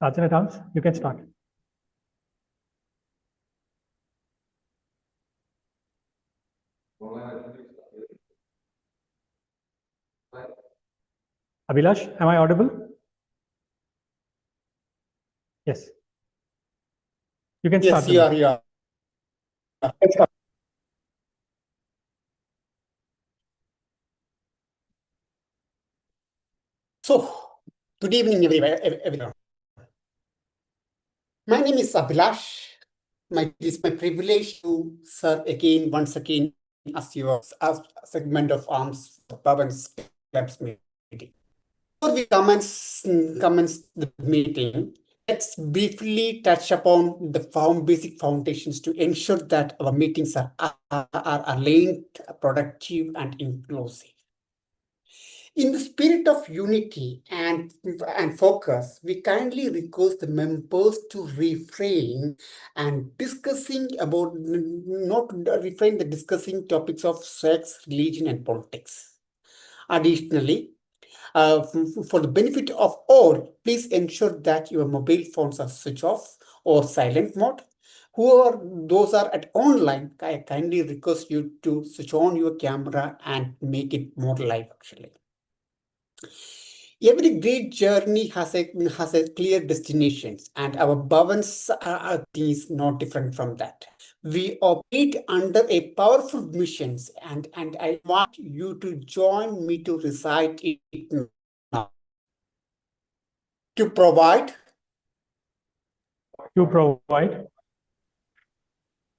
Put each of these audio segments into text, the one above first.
Archana Dams, you can start. Abhilash, am I audible? Yes. You can start. Yes, you are. Yeah. So, good evening, everyone. My name is Abhilash. It is my privilege to serve once again, as your segment of arms for Bhavan's club's meeting. Before we commence the meeting, let's briefly touch upon the basic foundations to ensure that our meetings are linked, productive, and inclusive. In the spirit of unity and focus, we kindly request the members to refrain and the discussing topics of sex, religion, and politics. Additionally, for the benefit of all, please ensure that your mobile phones are switched off or silent mode. Those are at online, I kindly request you to switch on your camera and make it more live actually. Every great journey has a clear destinations, and our Bhavans is not different from that. We operate under a powerful missions, and I want you to join me to recite it now. To provide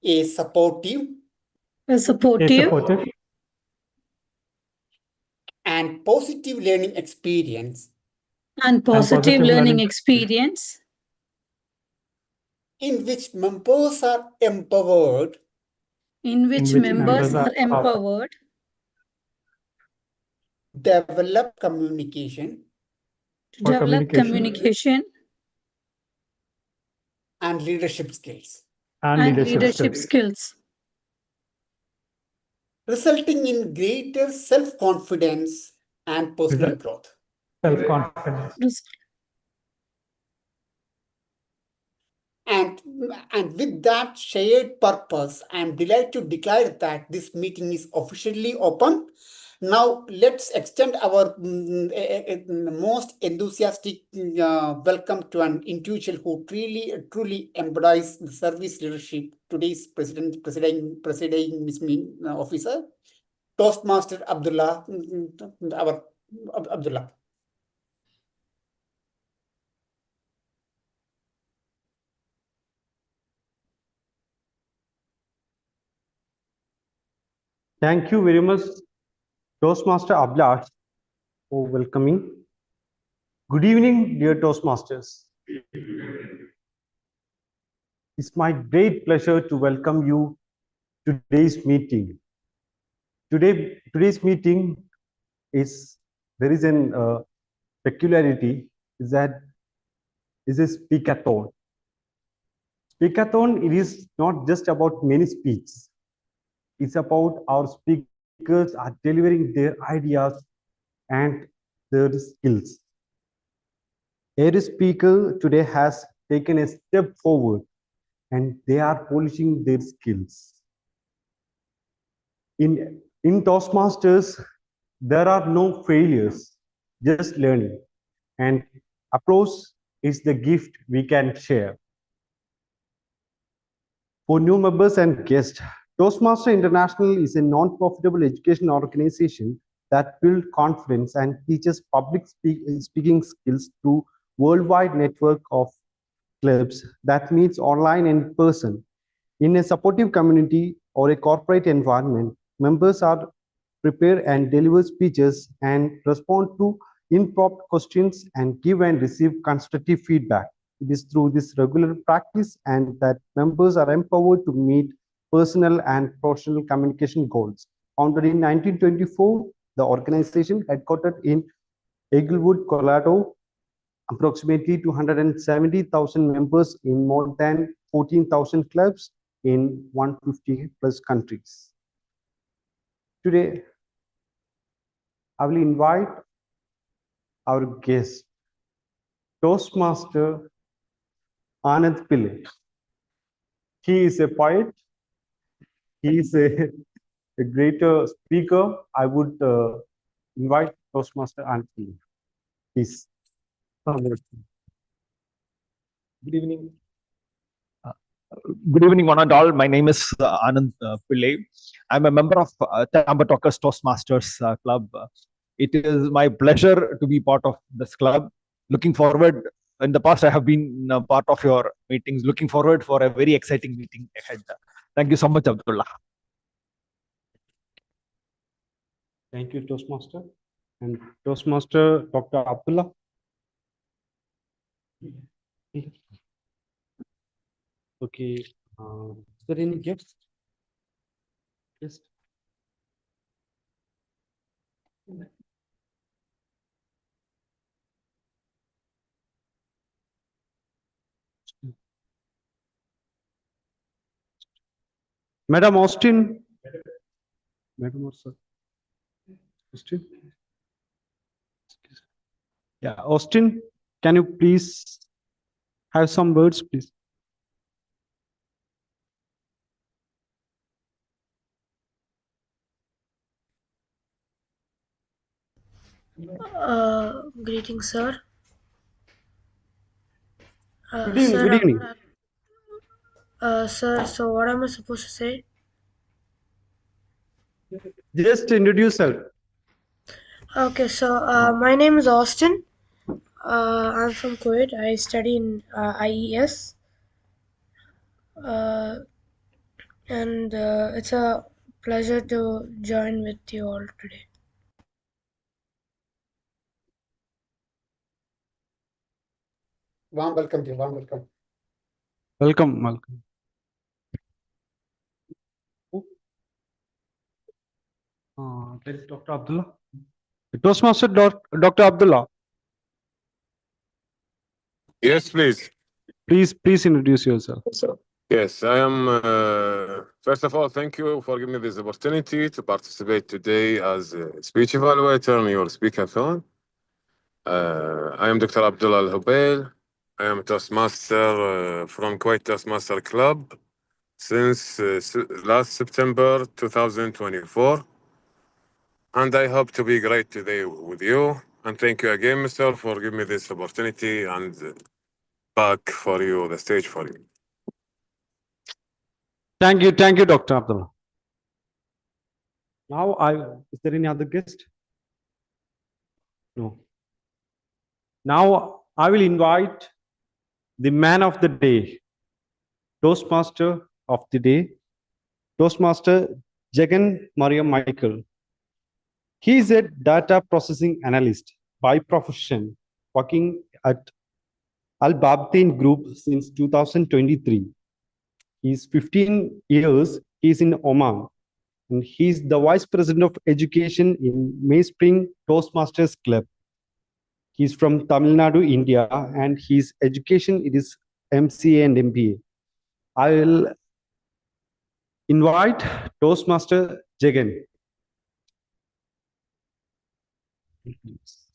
a supportive and positive learning experience in which members are empowered develop communication and leadership skills, resulting in greater self-confidence and personal growth. And with that shared purpose, I am delighted to declare that this meeting is officially open. Now, let's extend our most enthusiastic welcome to an individual who truly embodies the service leadership. Today's presiding officer, Toastmaster Abdullah, our Abdullah. Thank you very much, Toastmaster Abhilash, for welcoming. Good evening, dear Toastmasters. It's my great pleasure to welcome you to today's meeting. Today's meeting there is a peculiarity is that is a speakathon. Speakathon, it is not just about many speeches. It's about our speakers are delivering their ideas and their skills. Every speaker today has taken a step forward and they are polishing their skills. In Toastmasters, there are no failures, just learning. And applause is the gift we can share. For new members and guests, Toastmaster International is a non-profitable education organization that builds confidence and teaches public speaking skills through worldwide network of clubs that meets online and in person. In a supportive community or a corporate environment, members are prepare and deliver speeches and respond to impromptu questions and give and receive constructive feedback. It is through this regular practice and that members are empowered to meet personal and professional communication goals. Founded in 1924, the organization headquartered in Englewood, Colorado, approximately 270,000 members in more than 14,000 clubs in 150 plus countries. Today, I will invite our guest, Toastmaster Anand Pillai. He is a poet. He is a great speaker. I would invite Toastmaster Anand Pillai. Please. Good evening. Good evening, one and all. My name is Anand Pillai. I'm a member of Tampa Talkers Toastmasters Club. It is my pleasure to be part of this club. Looking forward. In the past, I have been part of your meetings. Looking forward for a very exciting meeting ahead. Thank you so much, Abdullah. Thank you, Toastmaster. And Toastmaster Dr. Abdullah. Okay. Is there any guest? Yes. Madam Austin. Madam or sir? Austin. Yeah, Austin, can you please have some words, please? Greetings, sir. Good evening. Sir, Good evening. sir, so what am I supposed to say? Just introduce yourself. Okay, so my name is Austin. I'm from Kuwait. I study in IES. And it's a pleasure to join with you all today. Warm welcome, dear. Warm welcome. Welcome, welcome. That is Dr. Abdullah. Toastmaster Dr. Abdullah, Yes, please. please introduce yourself. Yes, I am. First of all, thank you for giving me this opportunity to participate today as a speech evaluator on your speakerthon. I am Dr. Abdullah Al Hubail. I am a Toastmaster from Kuwait Toastmaster Club since last September 2024. And I hope to be great today with you. And thank you again, Mr., for giving me this opportunity and back for you, the stage for you. Thank you, Dr. Abdullah. Now, is there any other guest? No. Now, I will invite the man of the day, Toastmaster of the day, Toastmaster Jagan Maria Michael. He is a data processing analyst by profession, working at Al Babtain Group since 2023. He's 15 years, he's in Oman, and he's the Vice President of Education in Mayspring Toastmasters Club. He's from Tamil Nadu, India, and his education it is MCA and MBA. I will invite Toastmaster Jagan.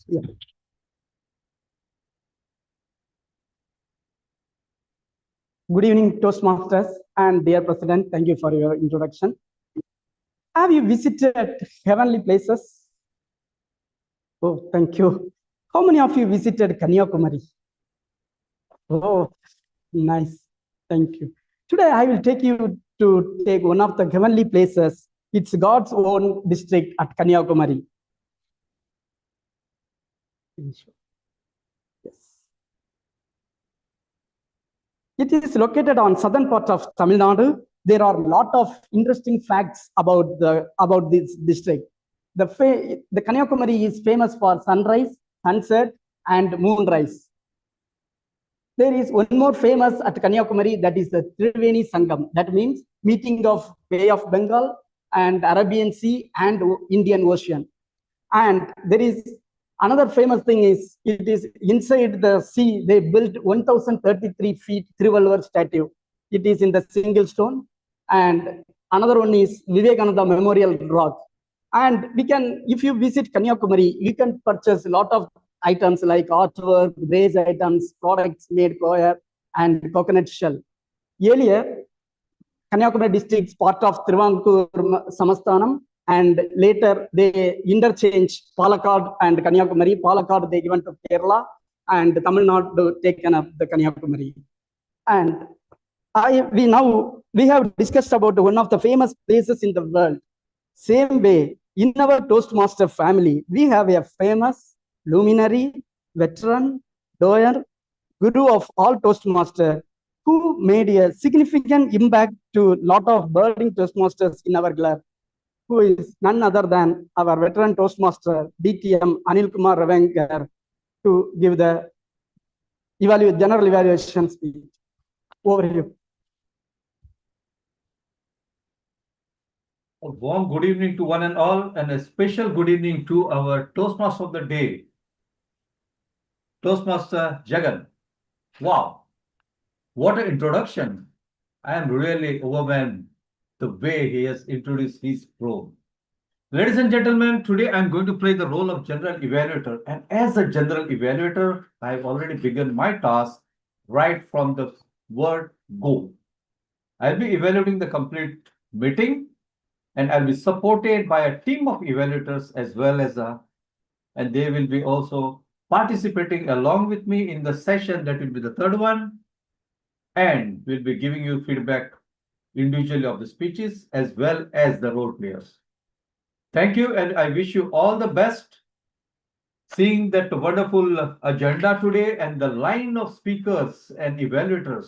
Yeah. Good evening, Toastmasters and dear President. Thank you for your introduction. Have you visited heavenly places? Oh, thank you. How many of you visited Kanyakumari? Oh, nice. Thank you. Today, I will take you to take one of the heavenly places. It's God's own district at Kanyakumari. Yes. It is located on southern part of Tamil Nadu. There are a lot of interesting facts about this district. The Kanyakumari is famous for sunrise, sunset, and moonrise. There is one more famous at Kanyakumari, that is the Triveni Sangam. That means meeting of Bay of Bengal and Arabian Sea and Indian Ocean. And there is another famous thing is, it is inside the sea, they built 1,033 feet Thiruvalluvar statue. It is in the single stone. And another one is Vivekananda Memorial Rock. And we can, if you visit Kanyakumari, you can purchase a lot of items like artwork, brace items, products made coir, and coconut shell. Earlier, Kanyakumari district is part of Thiruvankur Samasthanam, and later they interchanged Palakkad and Kanyakumari. Palakkad they given to Kerala, and Tamil Nadu taken up the Kanyakumari. And we have discussed about one of the famous places in the world. Same way, in our Toastmaster family, we have a famous luminary, veteran, doer, guru of all Toastmasters, who made a significant impact to a lot of budding Toastmasters in our club, who is none other than our veteran Toastmaster, DTM Anil Kumar Ravenkar, to give the general evaluation speech. Over to you. A warm good evening to one and all, and a special good evening to our Toastmaster of the day, Toastmaster Jagan. Wow, what an introduction. I am really overwhelmed the way he has introduced his role. Ladies and gentlemen, today I am going to play the role of General Evaluator, and as a General Evaluator, I have already begun my task right from the word go. I'll be evaluating the complete meeting, and I'll be supported by a team of evaluators as well as and they will be also participating along with me in the session that will be the third one, and we'll be giving you feedback individually of the speeches as well as the role players. Thank you, and I wish you all the best. Seeing that wonderful agenda today and the line of speakers and evaluators,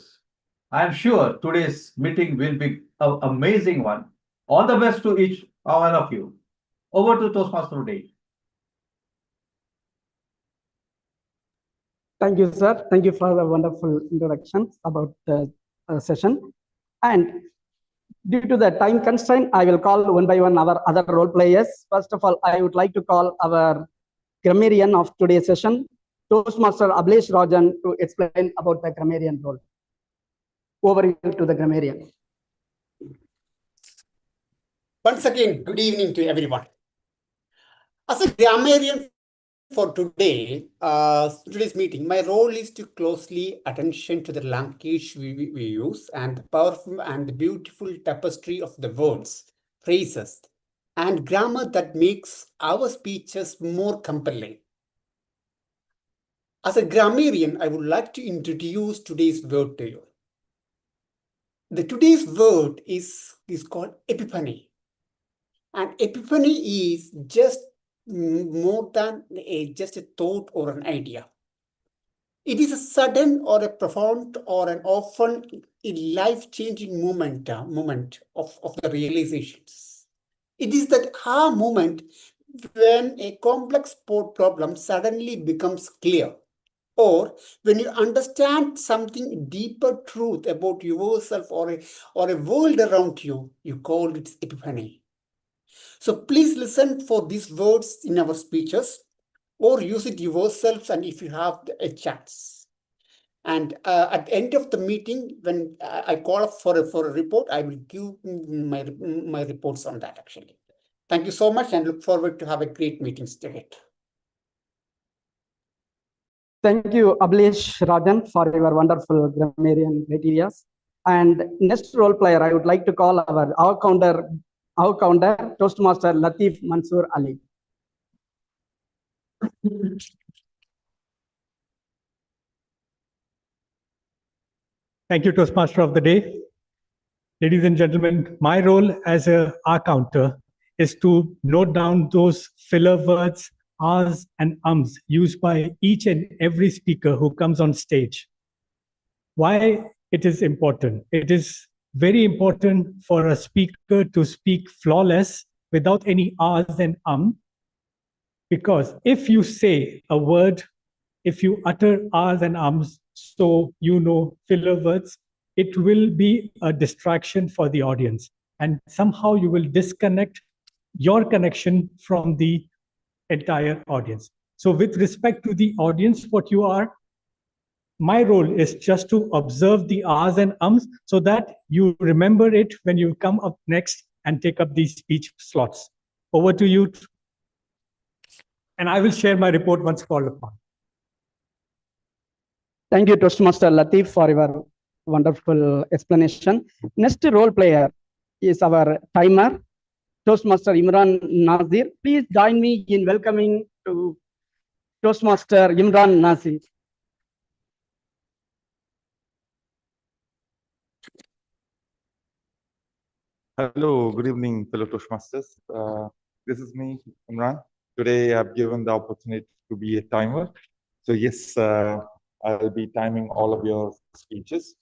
I am sure today's meeting will be an amazing one. All the best to each one of you. Over to Toastmaster today. Thank you, sir. Thank you for the wonderful introduction about the session. And due to the time constraint, I will call one by one our other role players. First of all, I would like to call our grammarian of today's session, Toastmaster Ablesh Rajan, to explain about the grammarian role. Over to the grammarian. Once again, good evening to everyone. As a grammarian for today's meeting, my role is to closely attention to the language we use and the powerful and the beautiful tapestry of the words, phrases, and grammar that makes our speeches more compelling. As a grammarian, I would like to introduce today's word to you. Today's word is called epiphany. And epiphany is just more than just a thought or an idea. It is a sudden or a profound or an often a life-changing moment of the realizations. It is that moment when a complex problem suddenly becomes clear, or when you understand something deeper truth about yourself or a world around you, you call it epiphany. So please listen for these words in our speeches or use it yourselves and if you have a chance. And at the end of the meeting, when I call up for a report, I will give my reports on that actually. Thank you so much and look forward to have a great meeting today. Thank you, Ablesh Rajan, for your wonderful grammarian criteria. And next role player, I would like to call our counter, Toastmaster Latif Mansoor Ali. Thank you, Toastmaster of the day. Ladies and gentlemen, my role as a R counter is to note down those filler words, R's and ums used by each and every speaker who comes on stage. Why it is important? It is very important for a speaker to speak flawless without any R's and because if you say a word, if you utter R's and ums, so you know filler words, it will be a distraction for the audience. And somehow you will disconnect your connection from the entire audience. So with respect to the audience, what you are, my role is just to observe the R's and ums so that you remember it when you come up next and take up these speech slots. Over to you. And I will share my report once called upon. Thank you, Toastmaster Latif, for your wonderful explanation. Next role player is our timer, Toastmaster Imran Nazir. Please join me in welcoming to Toastmaster Imran Nazir. Hello, good evening, fellow Toastmasters. This is me, Imran. Today, I've given the opportunity to be a timer. So yes, I'll be timing all of your speeches,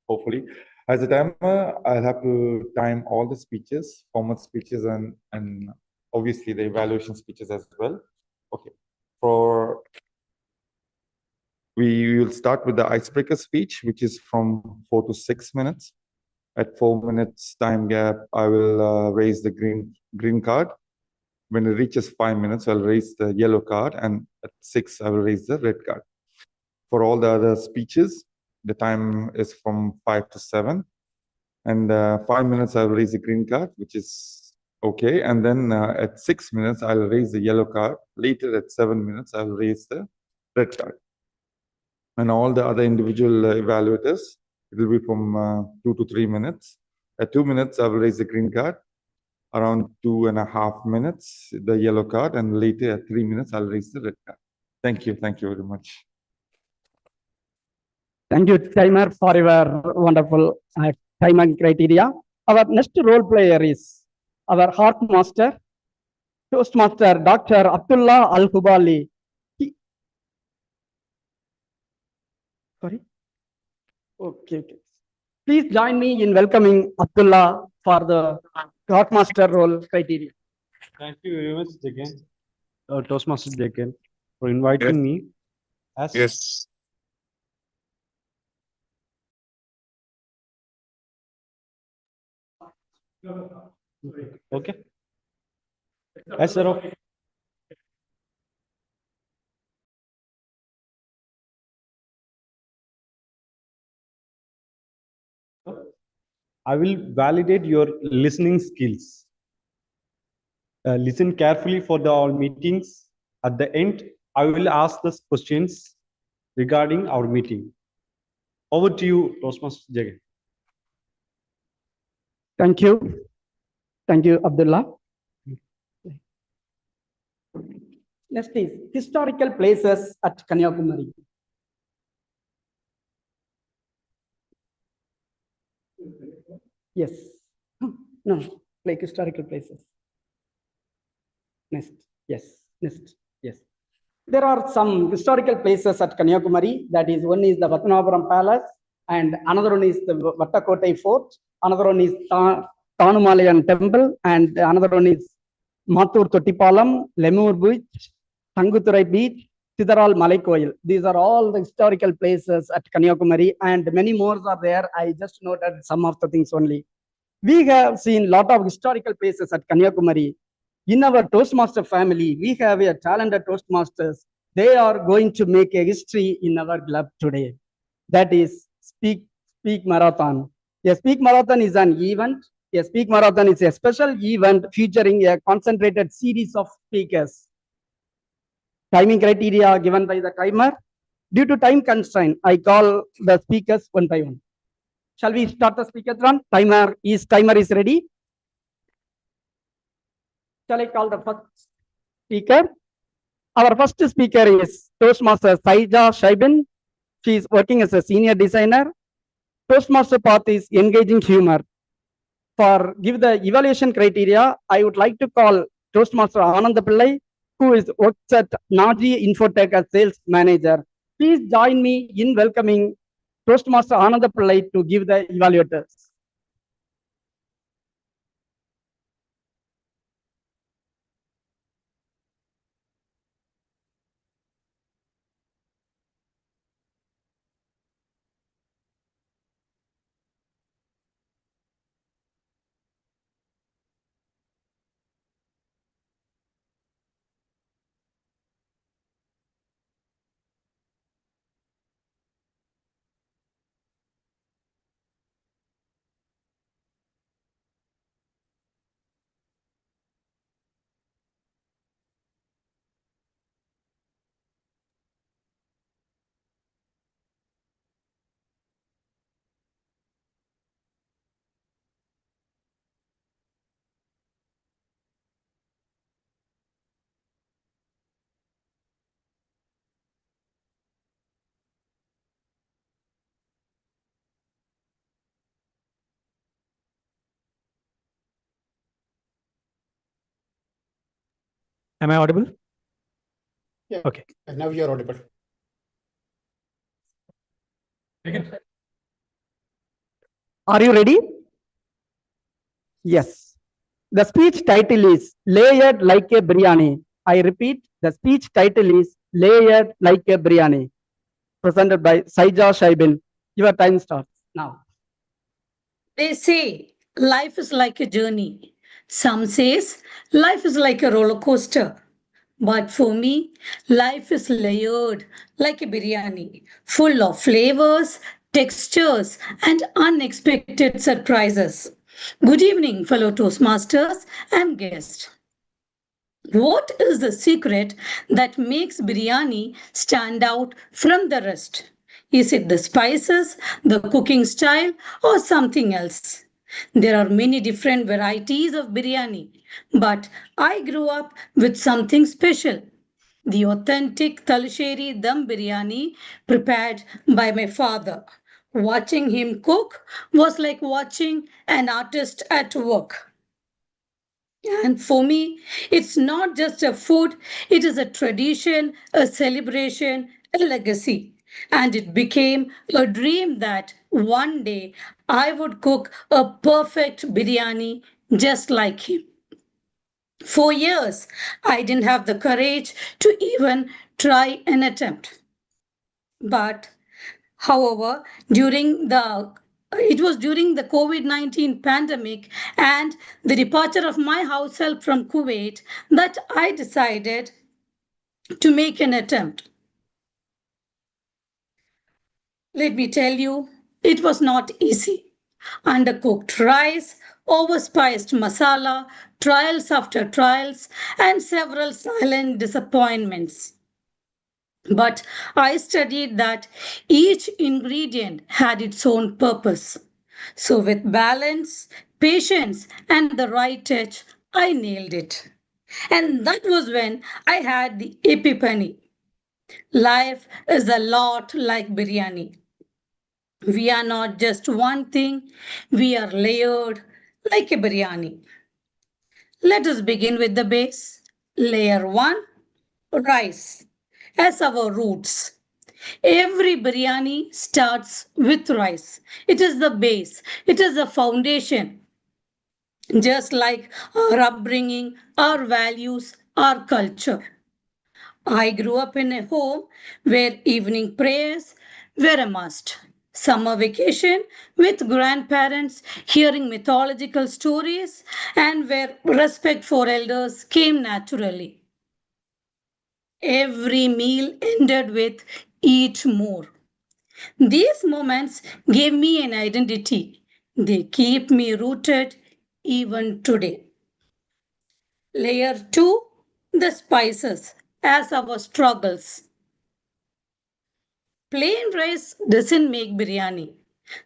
hopefully. As a timer, I'll have to time all the speeches, formal speeches, and obviously the evaluation speeches as well. Okay. We will start with the icebreaker speech, which is from 4 to 6 minutes. At 4 minutes time gap, I will raise the green card. When it reaches 5 minutes, I'll raise the yellow card, and at 6, I will raise the red card. For all the other speeches, the time is from 5 to 7, and 5 minutes I'll raise the green card, which is okay, and then at 6 minutes I'll raise the yellow card. Later at 7 minutes I'll raise the red card, and all the other individual evaluators, it will be from 2 to 3 minutes. At 2 minutes, I will raise the green card. Around 2.5 minutes, the yellow card, and later at 3 minutes, I'll raise the red card. Thank you. Thank you very much. Thank you, timer, for your wonderful timing criteria. Our next role player is our heart master, Toastmaster Dr. Abdullah Al-Hubali. Sorry? Okay. Please join me in welcoming Abdullah for the Toastmaster role criteria. Thank you very much, Jagan, Toastmaster Jagan, for inviting me. Yes. Okay. As sir of I will validate your listening skills. Listen carefully for the all meetings. At the end, I will ask the questions regarding our meeting. Over to you, Toastmaster Jagan. Thank you. Thank you, Abdullah. Next is historical places at Kanyakumari. Yes. No, like historical places. Next. Yes. Next. Yes. There are some historical places at Kanyakumari. That is, one is the Vatanapuram Palace, and another one is the Vattakotai Fort. Another one is Tanumalayan Temple, and another one is Mathur Tottipalam, Lemur Beach, Tanguturai Beach, Thidaral Malaikoil. These are all the historical places at Kanyakumari, and many more are there. I just noted some of the things only. We have seen a lot of historical places at Kanyakumari. In our Toastmaster family, we have a talented Toastmasters. They are going to make a history in our club today. That is Speak Marathon. A Speak Marathon is an event. A Speak Marathon is a special event featuring a concentrated series of speakers. Timing criteria given by the timer. Due to time constraint, I call the speakers one by one. Shall we start the speaker run? Timer is ready. Shall I call the first speaker? Our first speaker is Toastmaster Saija Shaibin. She is working as a senior designer. Toastmaster path is engaging humor. For give the evaluation criteria, I would like to call Toastmaster Anand Pillai, who is works at Naji Infotech as sales manager. Please join me in welcoming Toastmaster Anand Pillai to give the evaluators. Am I audible? Yeah. Okay. And now you're audible. Are you ready? Yes. The speech title is Layered Like a Biryani. I repeat, the speech title is Layered Like a Biryani. Presented by Saija Shaibin. Your time starts now. They say life is like a journey. Some says life is like a roller coaster. But for me, life is layered like a biryani, full of flavors, textures, and unexpected surprises. Good evening, fellow Toastmasters and guests. What is the secret that makes biryani stand out from the rest? Is it the spices, the cooking style, or something else? There are many different varieties of biryani, but I grew up with something special. The authentic Talasheri dum biryani prepared by my father. Watching him cook was like watching an artist at work. And for me, it's not just a food, it is a tradition, a celebration, a legacy. And it became a dream that one day I would cook a perfect biryani just like him. For years, I didn't have the courage to even try an attempt. But however, it was during the COVID-19 pandemic and the departure of my house help from Kuwait that I decided to make an attempt. Let me tell you, it was not easy. Undercooked rice, overspiced masala, trials after trials, and several silent disappointments. But I studied that each ingredient had its own purpose. So, with balance, patience, and the right touch, I nailed it. And that was when I had the epiphany. Life is a lot like biryani. We are not just one thing, we are layered like a biryani. Let us begin with the base. Layer 1, rice, as our roots. Every biryani starts with rice. It is the base, it is the foundation. Just like our upbringing, our values, our culture. I grew up in a home where evening prayers were a must. Summer vacation with grandparents, hearing mythological stories, and where respect for elders came naturally. Every meal ended with eat more. These moments gave me an identity. They keep me rooted even today. Layer 2, the spices as our struggles. Plain rice doesn't make biryani.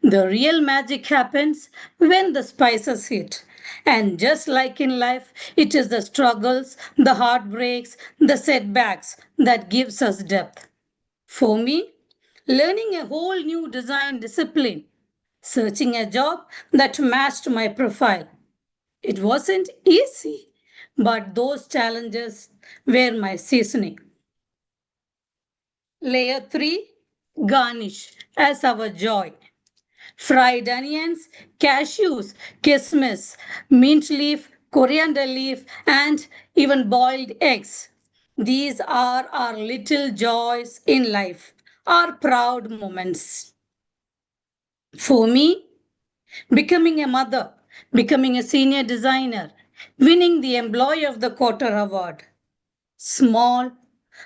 The real magic happens when the spices hit. And just like in life, it is the struggles, the heartbreaks, the setbacks that gives us depth. For me, learning a whole new design discipline, searching a job that matched my profile. It wasn't easy, but those challenges were my seasoning. Layer 3, garnish as our joy. Fried onions, cashews, kismis, mint leaf, coriander leaf, and even boiled eggs. These are our little joys in life, our proud moments. For me, becoming a mother, becoming a senior designer, winning the Employee of the Quarter award. Small,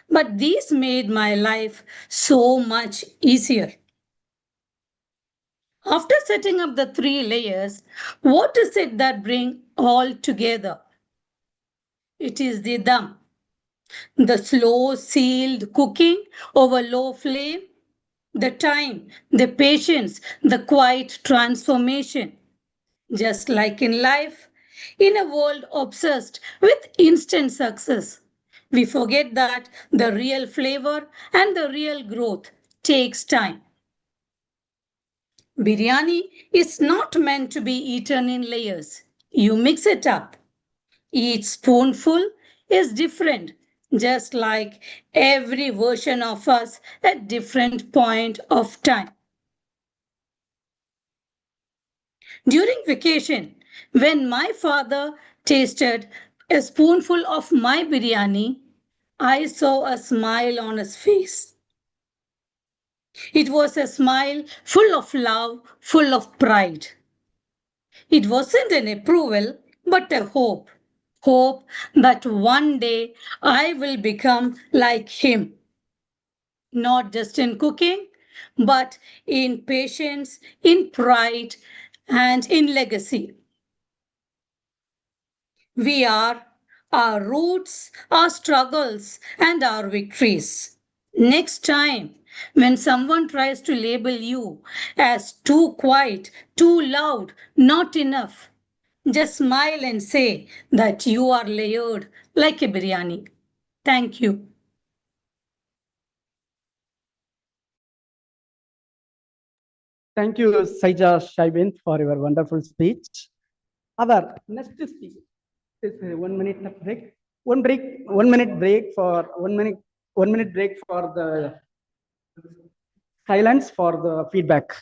but these made my life so much easier. After setting up the 3 layers, what is it that bring all together? It is the dum, the slow sealed cooking over low flame, the time, the patience, the quiet transformation. Just like in life, in a world obsessed with instant success, we forget that the real flavor and the real growth takes time. Biryani is not meant to be eaten in layers. You mix it up. Each spoonful, is different, just like every version of us at different point of time. During vacation, when my father tasted a spoonful of my biryani, I saw a smile on his face. It was a smile full of love, full of pride. It wasn't an approval, but a hope. Hope that one day I will become like him. Not just in cooking, but in patience, in pride, and in legacy. We are our roots, our struggles, and our victories. Next time, when someone tries to label you as too quiet, too loud, not enough, just smile and say that you are layered like a biryani. Thank you. Thank you, Saija Shaibin, for your wonderful speech. Our next speaker is a 1 minute break. 1 minute break for 1 minute break for the silence for the feedback.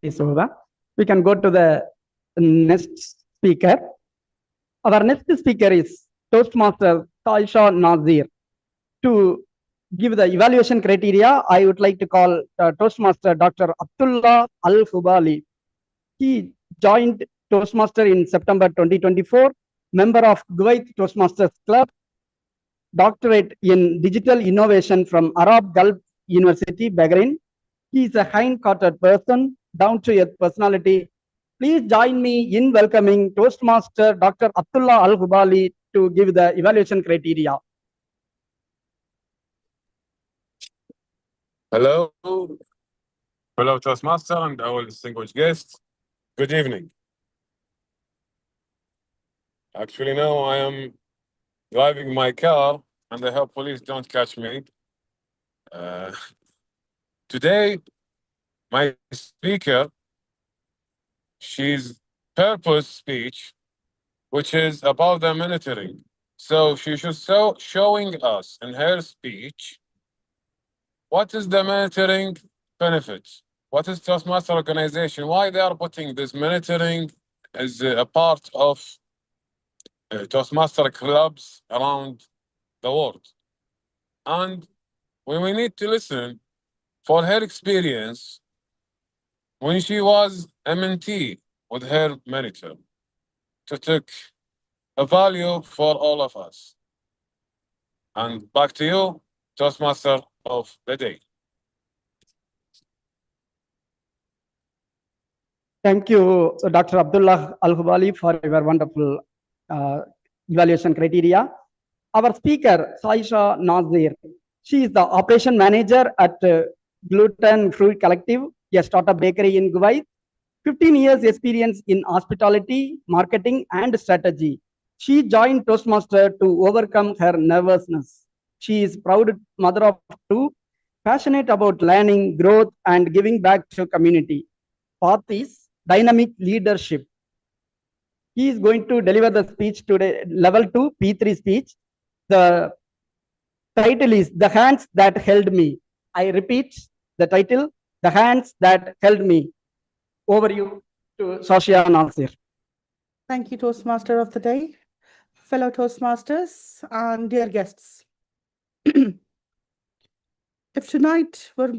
Is over. We can go to the next speaker. Our next speaker is Toastmaster Taisha Nazir. To give the evaluation criteria, I would like to call Toastmaster Dr. Abdullah Al-Hubali. He joined Toastmaster in September 2024, member of Kuwait Toastmasters Club, doctorate in digital innovation from Arab Gulf University, Bahrain. He is a kind-hearted person, down-to-earth personality. Please join me in welcoming Toastmaster Dr. Abdullah Al-Hubali to give the evaluation criteria. Hello, fellow Toastmaster and our distinguished guests. Good evening. Actually, now I am driving my car, and I hope police don't catch me. Today, my speaker, she's purpose speech, which is about the monitoring. So she should showing us in her speech what is the monitoring benefits. What is Toastmaster organization? Why they are putting this monitoring as a part of Toastmaster clubs around the world? And we need to listen for her experience when she was MNT with her manager to take a value for all of us. And back to you, Toastmaster of the day. Thank you, Dr. Abdullah Al-Hubali, for your wonderful evaluation criteria. Our speaker, Saisha Nazir, she is the operation manager at Gluten Fruit Collective, a startup bakery in Kuwait. 15 years experience in hospitality, marketing, and strategy. She joined Toastmaster to overcome her nervousness. She is proud mother of two, passionate about learning, growth, and giving back to community. Path is dynamic leadership. He is going to deliver the speech today, level 2, P3 speech. The title is The Hands That Held Me. I repeat the title, The Hands That Held Me. Over you to Sasha Nasir. Thank you, Toastmaster of the Day, fellow Toastmasters, and dear guests. If tonight were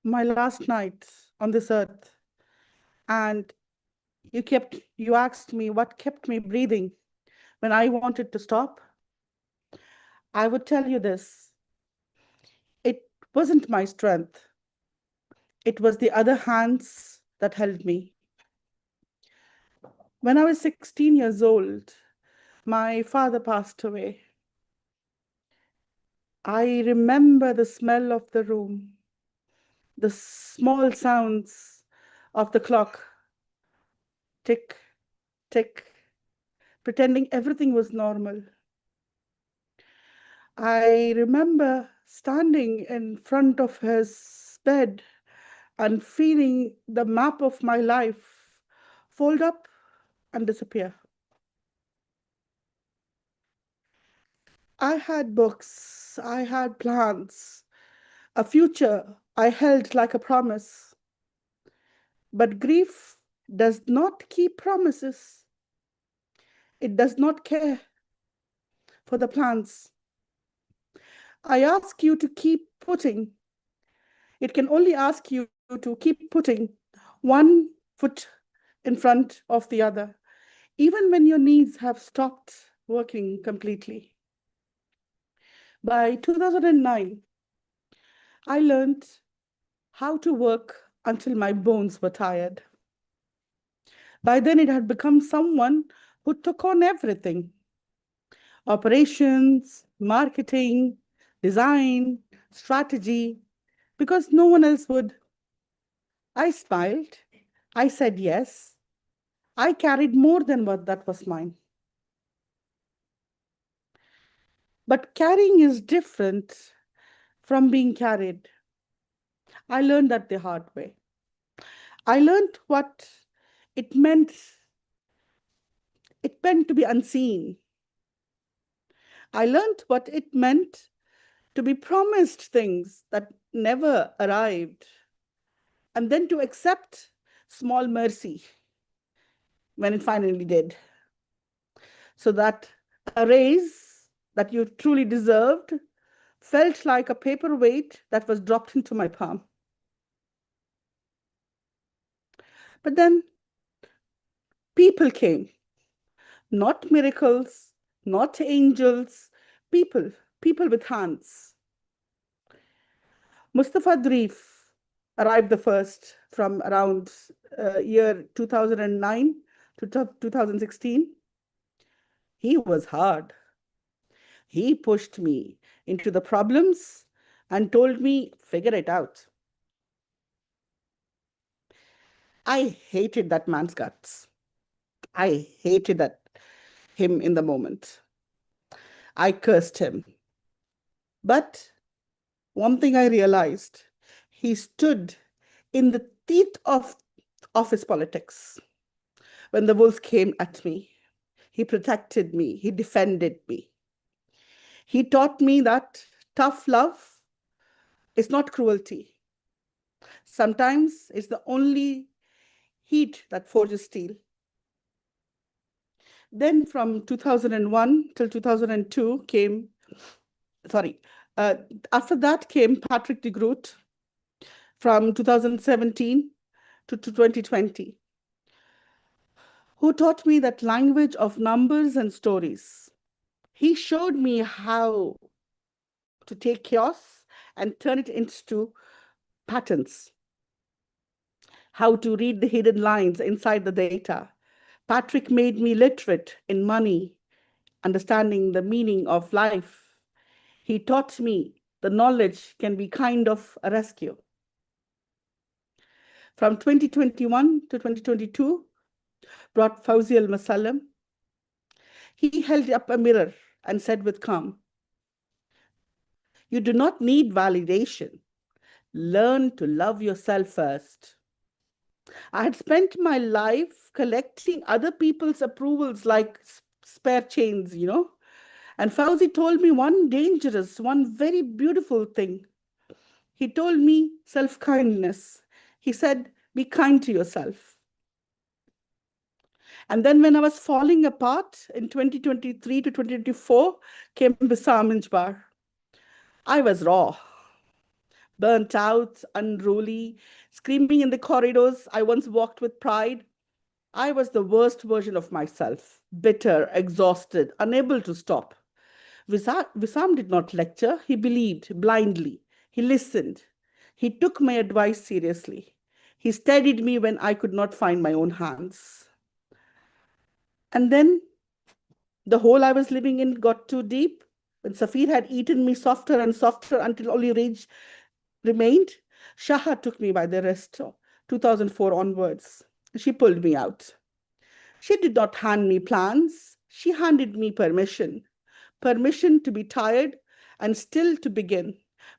my last night on this earth, and you asked me what kept me breathing when I wanted to stop, I would tell you this. It wasn't my strength. It was the other hands that held me. When I was 16 years old, my father passed away. I remember the smell of the room, the small sounds of the clock, tick, tick, pretending everything was normal. I remember standing in front of his bed and feeling the map of my life fold up and disappear. I had books, I had plans, a future I held like a promise. But grief does not keep promises. It does not care for the plans. I ask you to keep putting. It can only ask you to keep putting one foot in front of the other, even when your knees have stopped working completely. By 2009, I learned how to work until my bones were tired. By then, it had become someone who took on everything: operations, marketing, design, strategy, because no one else would. I smiled. I said yes. I carried more than what that was mine. But carrying is different from being carried. I learned that the hard way. I learned what it meant. It meant to be unseen. I learned what it meant to be promised things that never arrived, and then to accept small mercy when it finally did. So that a raise that you truly deserved felt like a paperweight that was dropped into my palm. But then people came, not miracles, not angels, people with hands. Mustafa Dreef arrived the first from around year 2009 to 2016. He was hard. He pushed me into the problems and told me, figure it out. I hated that man's guts. I hated him in the moment. I cursed him. But one thing I realized, he stood in the teeth of office politics. When the wolves came at me, he protected me, he defended me. He taught me that tough love is not cruelty. Sometimes it's the only heat that forges steel. Then from 2001 till 2002 came, after that came Patrick de Groot from 2017 to 2020, who taught me that language of numbers and stories. He showed me how to take chaos and turn it into patterns, how to read the hidden lines inside the data. Patrick made me literate in money, understanding the meaning of life. He taught me the knowledge can be kind of a rescue. From 2021 to 2022, brought Fauzi al-Masallam. He held up a mirror and said with calm, You do not need validation. Learn to love yourself first. I had spent my life collecting other people's approvals like spare chains, And Fauzi told me one very beautiful thing. He told me self-kindness. He said, be kind to yourself. And then when I was falling apart in 2023 to 2024, came Wissam Injbar. I was raw, burnt out, unruly, screaming in the corridors. I once walked with pride. I was the worst version of myself, bitter, exhausted, unable to stop. Wissam did not lecture. He believed blindly. He listened. He took my advice seriously. He steadied me when I could not find my own hands. And then the hole I was living in got too deep. When Safir had eaten me softer and softer until only rage remained, Shaha took me by the wrist, 2004 onwards. She pulled me out. She did not hand me plans. She handed me permission. Permission to be tired and still to begin.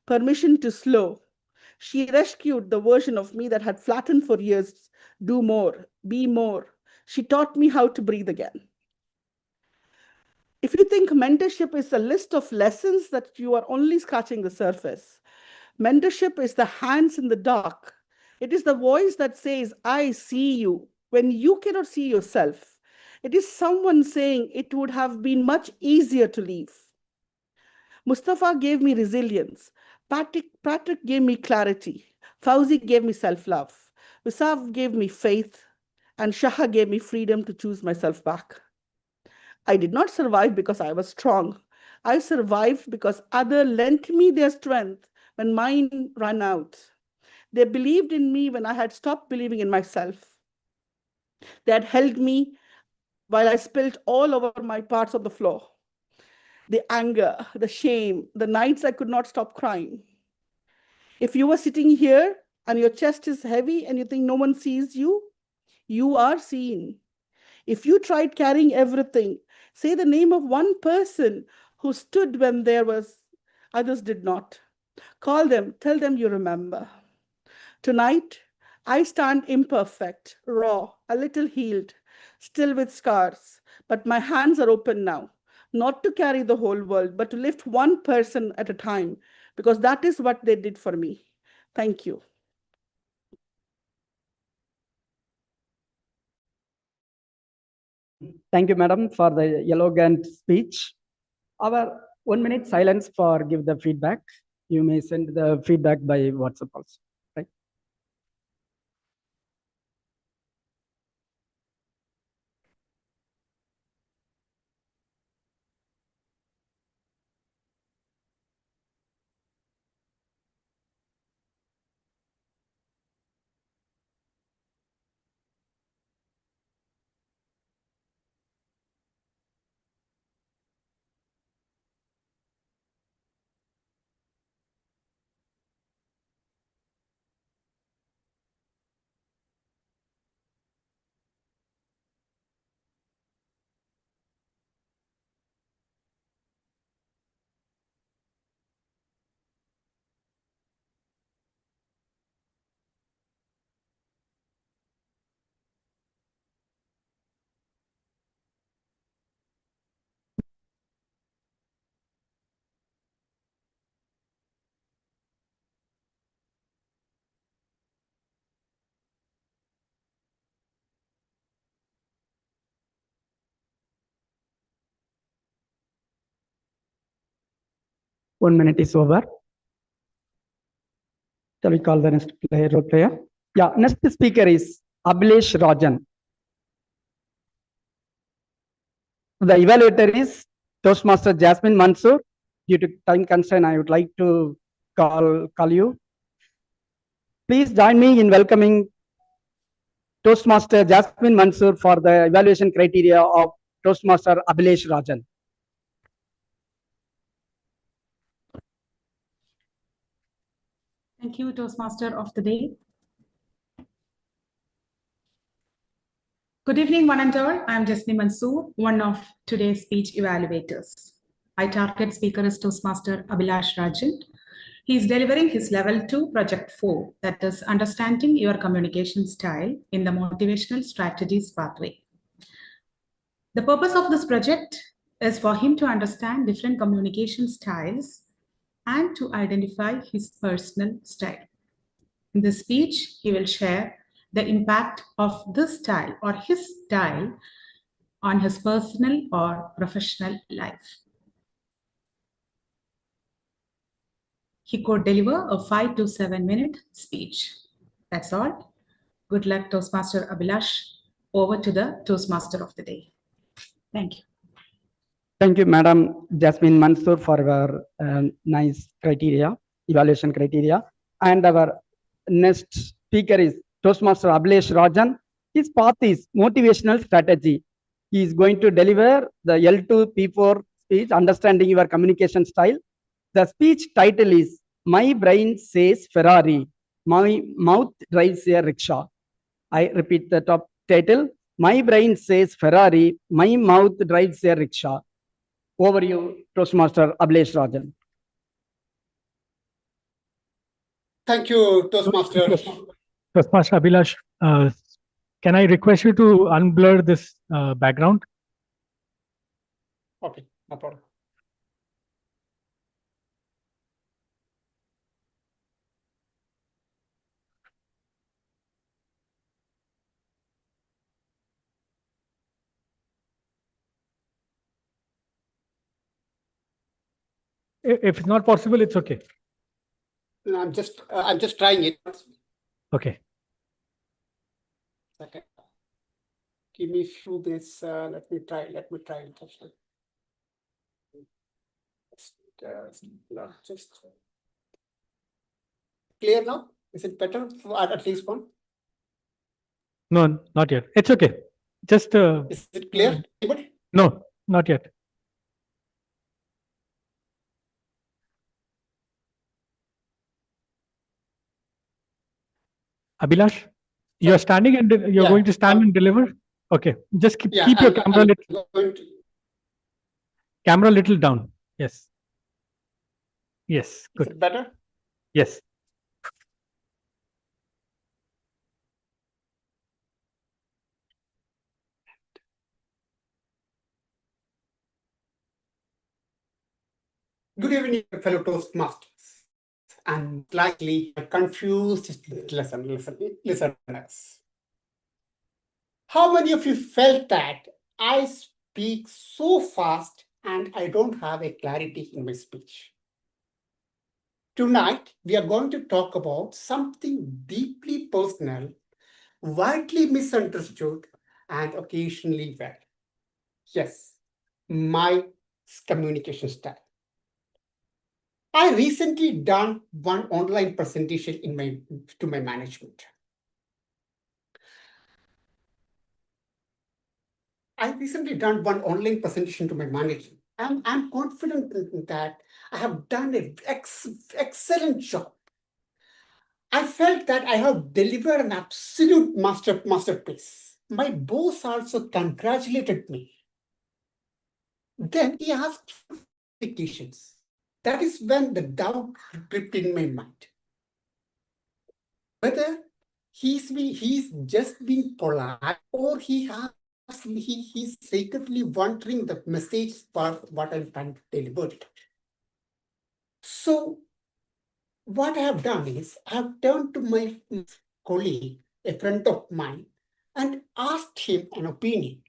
Permission to slow. She rescued the version of me that had flattened for years. Do more, be more. She taught me how to breathe again. If you think mentorship is a list of lessons that you are only scratching the surface, mentorship is the hands in the dark. It is the voice that says, I see you, when you cannot see yourself. It is someone saying it would have been much easier to leave. Mustafa gave me resilience. Patrick gave me clarity. Fauzi gave me self-love. Wissam gave me faith. And Shaha gave me freedom to choose myself back. I did not survive because I was strong. I survived because others lent me their strength when mine ran out. They believed in me when I had stopped believing in myself. They had held me while I spilled all over my parts on the floor. The anger, the shame, the nights I could not stop crying. If you were sitting here and your chest is heavy and you think no one sees you, you are seen. If you tried carrying everything, say the name of one person who stood when there was, others did not. Call them, tell them you remember. Tonight, I stand imperfect, raw, a little healed, still with scars, but my hands are open now, not to carry the whole world, but to lift one person at a time, because that is what they did for me. Thank you. Thank you, madam, for the elegant speech. Our 1 minute silence for give the feedback. You may send the feedback by WhatsApp also, right? One minute is over. Shall we call the next role player? Yeah, next speaker is Abhilesh Rajan. The evaluator is Toastmaster Jasmine Mansoor. Due to time constraint, I would like to call you. Please join me in welcoming Toastmaster Jasmine Mansoor for the evaluation criteria of Toastmaster Abhilesh Rajan. Thank you, Toastmaster of the Day. Good evening, one and all. I'm Jasmine Mansoor, one of today's speech evaluators. My target speaker is Toastmaster Abhilash Rajan. He is delivering his level 2 project 4, that is understanding your communication style in the motivational strategies pathway. The purpose of this project is for him to understand different communication styles and to identify his personal style. In this speech, he will share the impact of this style or his style on his personal or professional life. He could deliver a 5 to 7 minute speech. That's all. Good luck, Toastmaster Abhilash. Over to the Toastmaster of the day. Thank you. Thank you, Madam Jasmine Mansoor, for your nice evaluation criteria. And our next speaker is Toastmaster Abhilash Rajan. His path is motivational strategy. He is going to deliver the L2 P4 speech, understanding your communication style. The speech title is My Brain Says Ferrari, My Mouth Drives a Rickshaw. I repeat the top title. My brain says Ferrari, my mouth drives a rickshaw. Over you, Toastmaster Abhilash Rajan. Thank you, Toastmaster. Toastmaster Abhilash, can I request you to unblur this background? Okay, no problem. If it's not possible, it's okay. No, I'm just trying it. Okay. Okay. Give me a few minutes. Let me try it. Just clear now? Is it better for at least one? No, not yet. It's okay. Just. Is it clear? No, not yet. Abhilash, you're standing and you're going to stand and deliver? Okay. Just keep your camera camera little down. Yes. Yes. Good. Is it better? Yes. Good evening, fellow Toastmasters, and likely confused listeners. How many of you felt that I speak so fast and I don't have a clarity in my speech? Tonight, we are going to talk about something deeply personal, widely misunderstood, and occasionally well. Yes, my communication style. I recently done one online presentation to my management. I'm confident that I have done an excellent job. I felt that I have delivered an absolute masterpiece. My boss also congratulated me. Then he asked for clarifications. That is when the doubt crept in my mind. Whether he's just being polite or he's secretly wondering the message for what I'm trying to deliver. So what I have done is I have turned to my colleague, a friend of mine, and asked him an opinion.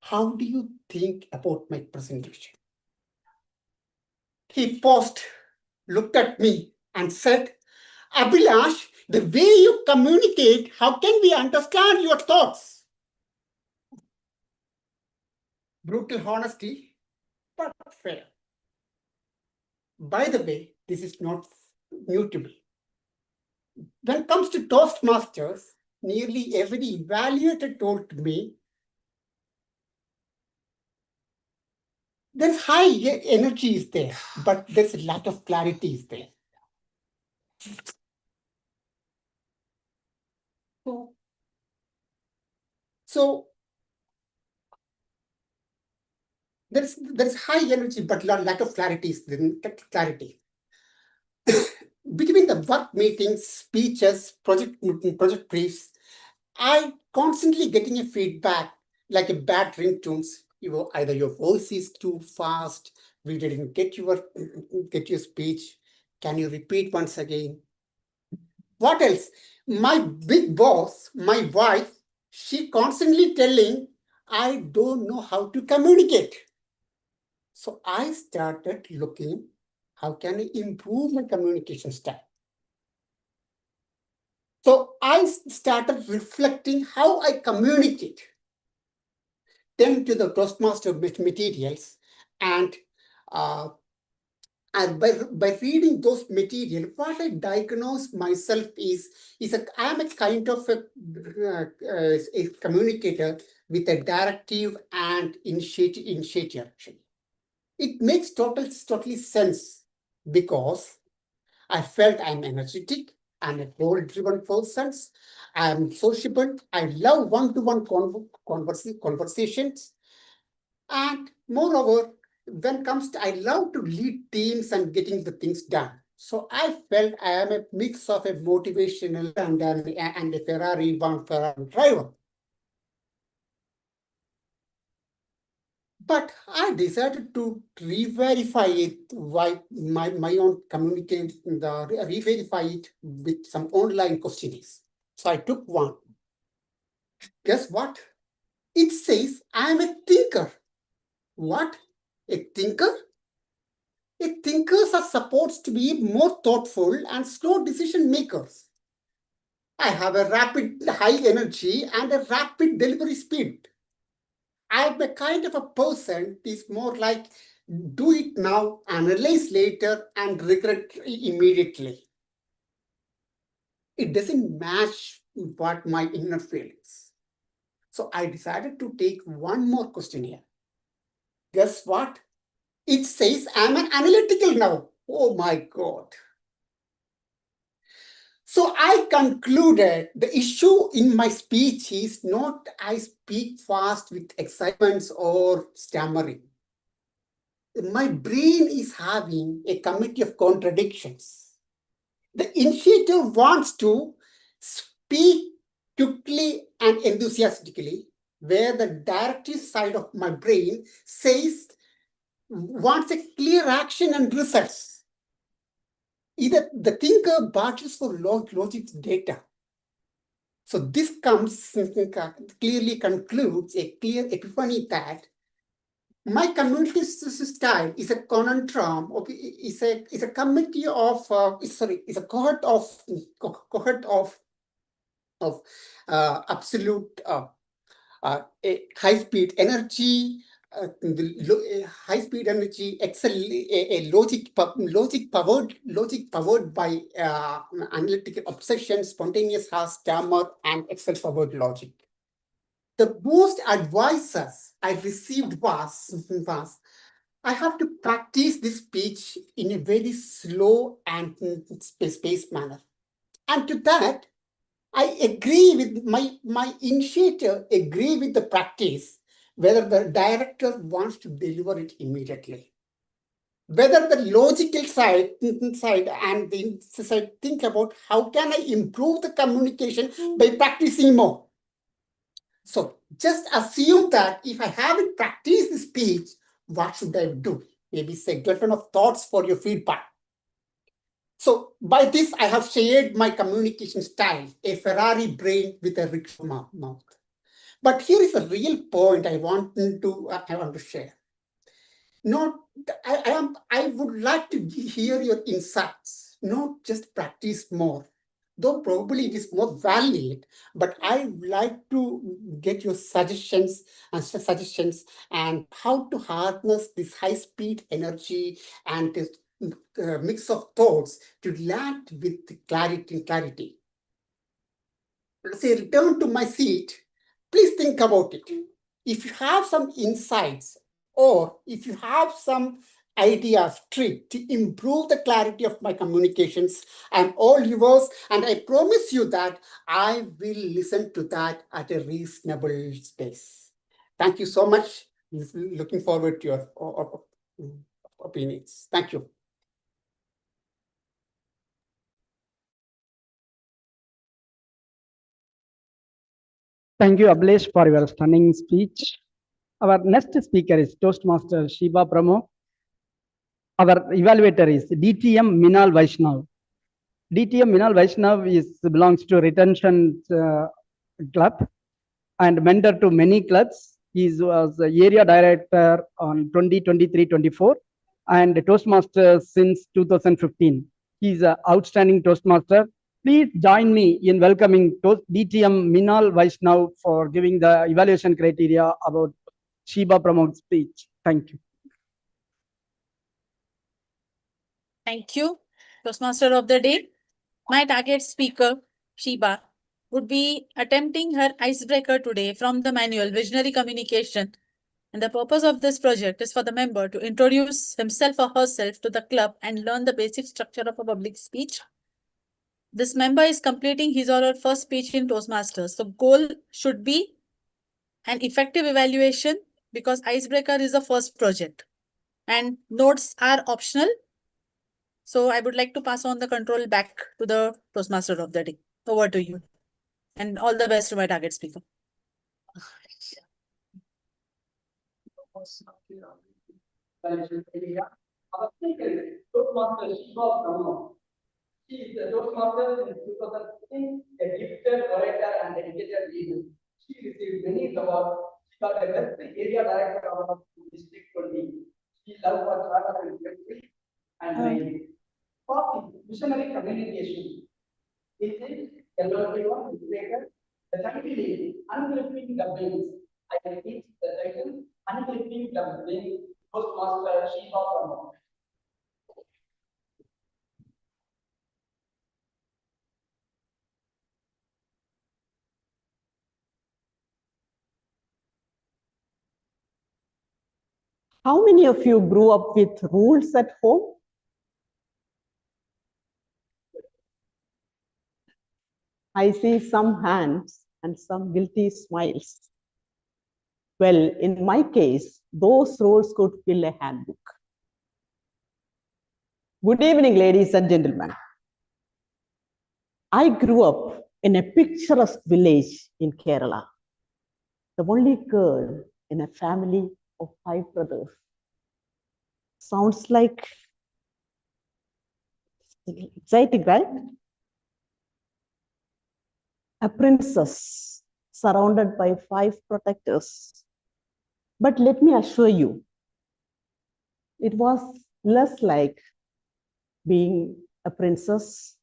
How do you think about my presentation? He paused, looked at me, and said, Abhilash, the way you communicate, how can we understand your thoughts? Brutal honesty, but fair. By the way, this is not new to me. When it comes to Toastmasters, nearly every evaluator told me there's high energy is there, but there's a lack of clarity is there. So there's high energy, but lack of clarity. Between the work meetings, speeches, project briefs, I constantly getting a feedback like a bad ringtones. Either your voice is too fast, we didn't get your speech. Can you repeat once again? What else? My big boss, my wife, she constantly telling, I don't know how to communicate. So I started looking, how can I improve my communication style? So I started reflecting how I communicate. Then to the Toastmaster materials, and by reading those materials, what I diagnose myself I am a kind of a communicator with a directive and initiative. It makes totally sense because I felt I'm energetic, I'm a goal-driven person, I'm sociable, I love one-to-one conversations, and moreover, when it comes to, I love to lead teams and getting the things done. So I felt I am a mix of a motivational and a Ferrari driver. But I decided to re-verify it by my own communication, re-verify it with some online questionnaires. So I took one. Guess what? It says I am a thinker. What? A thinker? Thinkers are supposed to be more thoughtful and slow decision makers. I have a rapid high energy and a rapid delivery speed. I'm a kind of a person is more like do it now, analyze later, and regret immediately. It doesn't match what my inner feelings. So I decided to take one more questionnaire. Guess what? It says I'm an analytical now. Oh my God. So I concluded the issue in my speech is not I speak fast with excitement or stammering. My brain is having a committee of contradictions. The initiator wants to speak quickly and enthusiastically, where the directive side of my brain wants a clear action and results. Either the thinker battles for logic data. So this clearly concludes a clear epiphany that my communication style is a conundrum, is a committee of is a cohort of absolute high-speed energy, high-speed energy, logic powered by analytical obsession, spontaneous heart, stammer, and Excel-powered logic. The most advices I received was I have to practice this speech in a very slow and spaced manner. And to that, I agree with my initiator, agree with the practice, whether the director wants to deliver it immediately. Whether the logical side and the side think about how can I improve the communication by practicing more. So just assume that if I haven't practiced the speech, what should I do? Maybe say glutton of thoughts for your feedback. So by this, I have shared my communication style, a Ferrari brain with a rickshaw mouth. But here is a real point I want to share. I would like to hear your insights, not just practice more. Though probably it is more valid, but I would like to get your suggestions and how to harness this high-speed energy and this mix of thoughts to land with clarity. Let's say return to my seat. Please think about it. If you have some insights or if you have some ideas, trick to improve the clarity of my communications, I'm all yours, and I promise you that I will listen to that at a reasonable space. Thank you so much. Looking forward to your opinions. Thank you. Thank you, Ablesh, for your stunning speech. Our next speaker is Toastmaster Shiva Brahmo. Our evaluator is DTM Minal Vaishnav. DTM Minal Vaishnav belongs to Retention Club and mentor to many clubs. He was the area director on 2023-24 and Toastmaster since 2015. He's an outstanding Toastmaster. Please join me in welcoming DTM Minal Vaishnav for giving the evaluation criteria about Shiva Brahmo's speech. Thank you. Thank you, Toastmaster of the day. My target speaker, Shiba, would be attempting her icebreaker today from the manual Visionary Communication. And the purpose of this project is for the member to introduce himself or herself to the club and learn the basic structure of a public speech. This member is completing his or her first speech in Toastmasters. The goal should be an effective evaluation because icebreaker is the first project and notes are optional. So I would like to pass on the control back to the Toastmaster of the day. Over to you. And all the best to my target speaker. Our speaker is Toastmaster Shiva Brahmo. She is the Toastmaster in 2015, a gifted orator and dedicated leader. She received many awards. She got a best area director award in District 20. She loved for travel and country and writing. Coffee, Visionary Communication. It is a Lord Speaker. The title is Unclipping the Wings. I repeat the title, Unclipping the Wings, Toastmaster Shiva Brahmo. How many of you grew up with rules at home? I see some hands and some guilty smiles. Well, in my case, those rules could fill a handbook. Good evening, ladies and gentlemen. I grew up in a picturesque village in Kerala, the only girl in a family of 5 brothers. Sounds like exciting, right? A princess surrounded by 5 protectors. But let me assure you, it was less like being a princess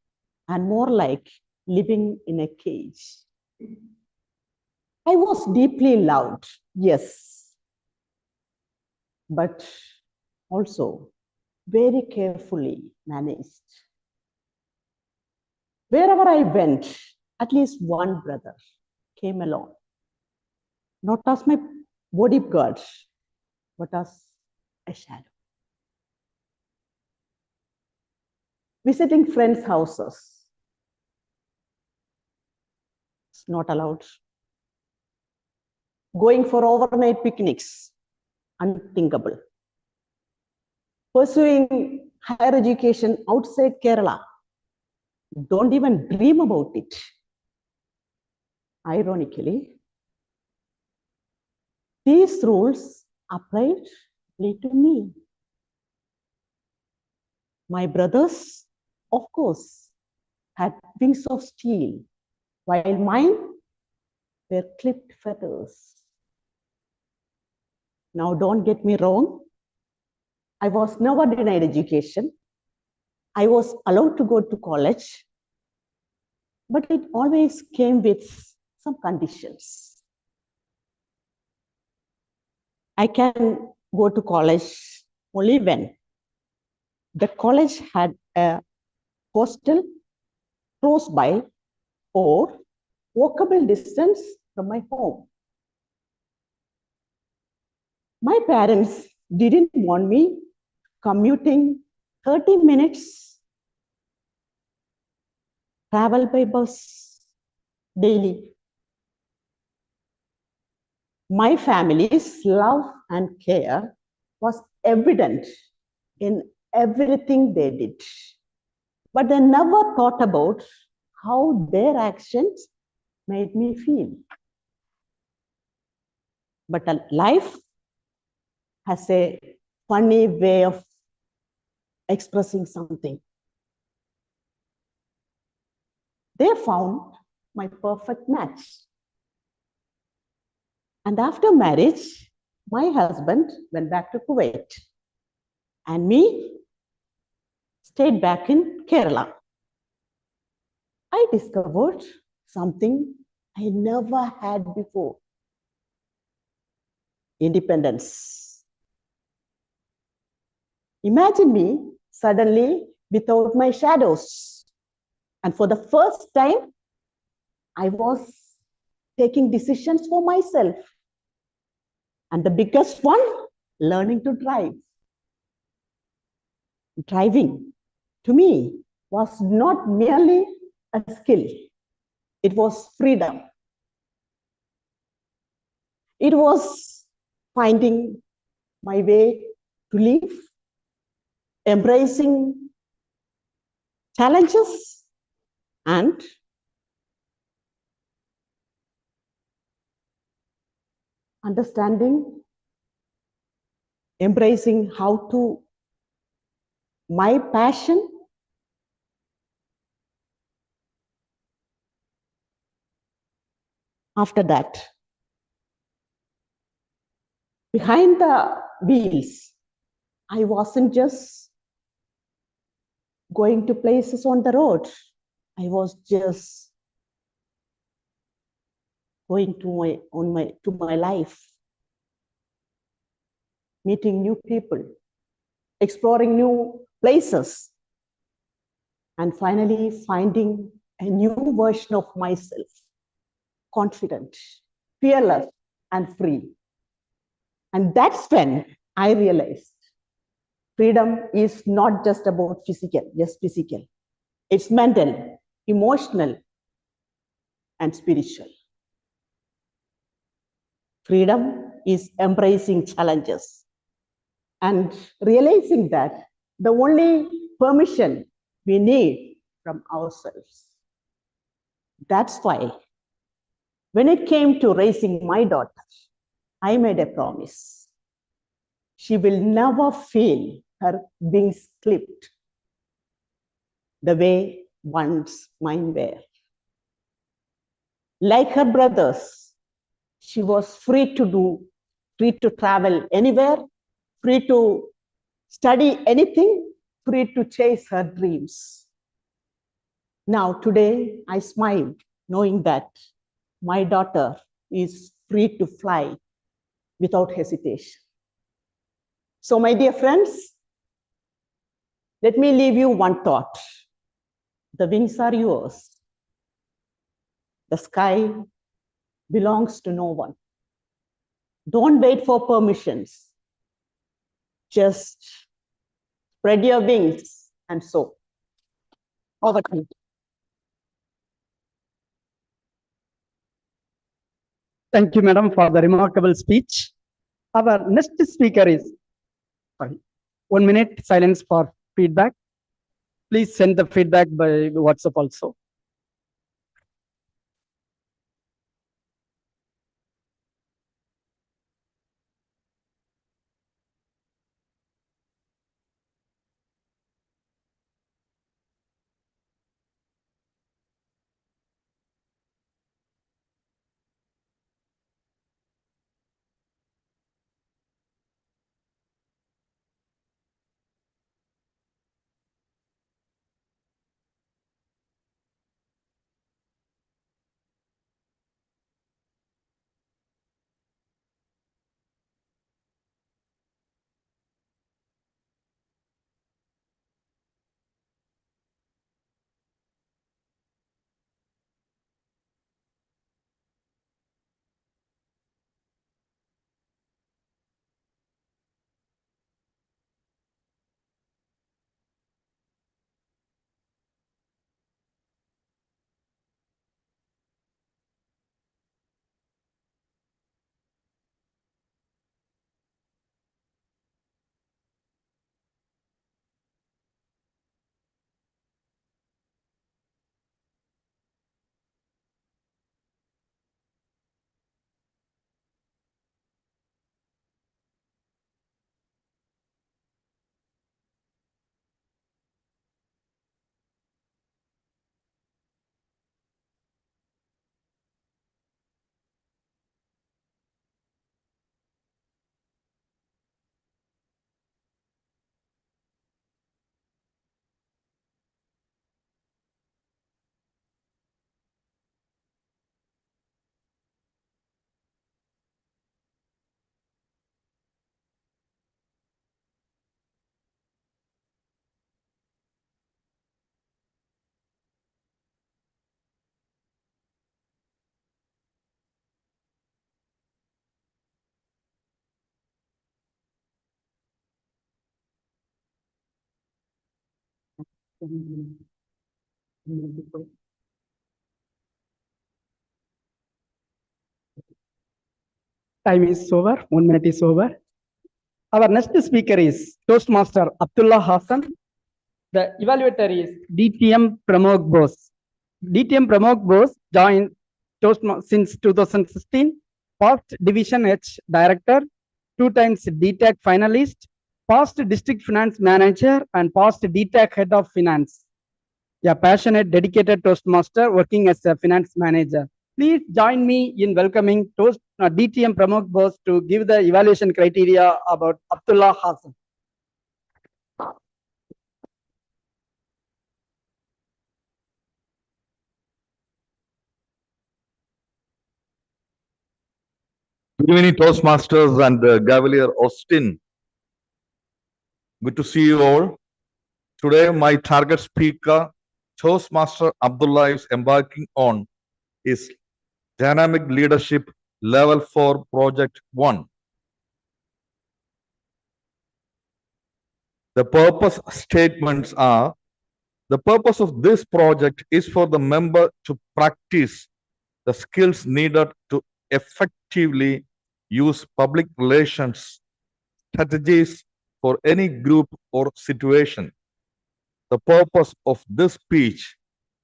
and more like living in a cage. I was deeply loved, yes, but also very carefully managed. Wherever I went, at least one brother came along, not as my bodyguard, but as a shadow. Visiting friends' houses, it's not allowed. Going for overnight picnics, unthinkable. Pursuing higher education outside Kerala, don't even dream about it. Ironically, these rules applied only to me. My brothers, of course, had wings of steel, while mine were clipped feathers. Now, don't get me wrong. I was never denied education. I was allowed to go to college, but it always came with some conditions. I can go to college only when the college had a hostel close by or walkable distance from my home. My parents didn't want me commuting 30 minutes travel by bus daily. My family's love and care was evident in everything they did. But they never thought about how their actions made me feel. But life has a funny way of expressing something. They found my perfect match. And after marriage, my husband went back to Kuwait, and me stayed back in Kerala. I discovered something I never had before: independence. Imagine me suddenly without my shadows. And for the first time, I was taking decisions for myself. And the biggest one, learning to drive. Driving, to me, was not merely a skill. It was freedom. It was finding my way to live, embracing challenges, and understanding, embracing how to my passion. After that, behind the wheels, I wasn't just going to places on the road. I was just going to my life, meeting new people, exploring new places, and finally finding a new version of myself, confident, fearless, and free. And that's when I realized freedom is not just about physical. It's mental, emotional, and spiritual. Freedom is embracing challenges and realizing that the only permission we need from ourselves. That's why when it came to raising my daughter, I made a promise. She will never feel her wings clipped the way once mine were. Like her brothers, she was free to travel anywhere, free to study anything, free to chase her dreams. Now, today, I smile knowing that my daughter is free to fly without hesitation. So, my dear friends, let me leave you one thought. The wings are yours. The sky belongs to no one. Don't wait for permissions. Just spread your wings and soar. Over to you. Thank you, madam, for the remarkable speech. Our next speaker is, 1 minute silence for feedback. Please send the feedback by WhatsApp also. Time is over. 1 minute is over. Our next speaker is Toastmaster Abdullah Hassan. The evaluator is DTM Pramod Bose. DTM Pramod Bose joined Toastmasters since 2016. Past Division H Director, 2 times DTAC finalist, past District Finance Manager, and past DTAC Head of Finance. A passionate, dedicated Toastmaster working as a finance manager. Please join me in welcoming DTM Pramod Bose to give the evaluation criteria about Abdullah Hassan. Good evening, Toastmasters and Gavalier Austin. Good to see you all. Today, my target speaker, Toastmaster Abdullah, is embarking on his Dynamic Leadership Level 4 Project 1. The purpose statements are: the purpose of this project is for the member to practice the skills needed to effectively use public relations strategies for any group or situation. The purpose of this speech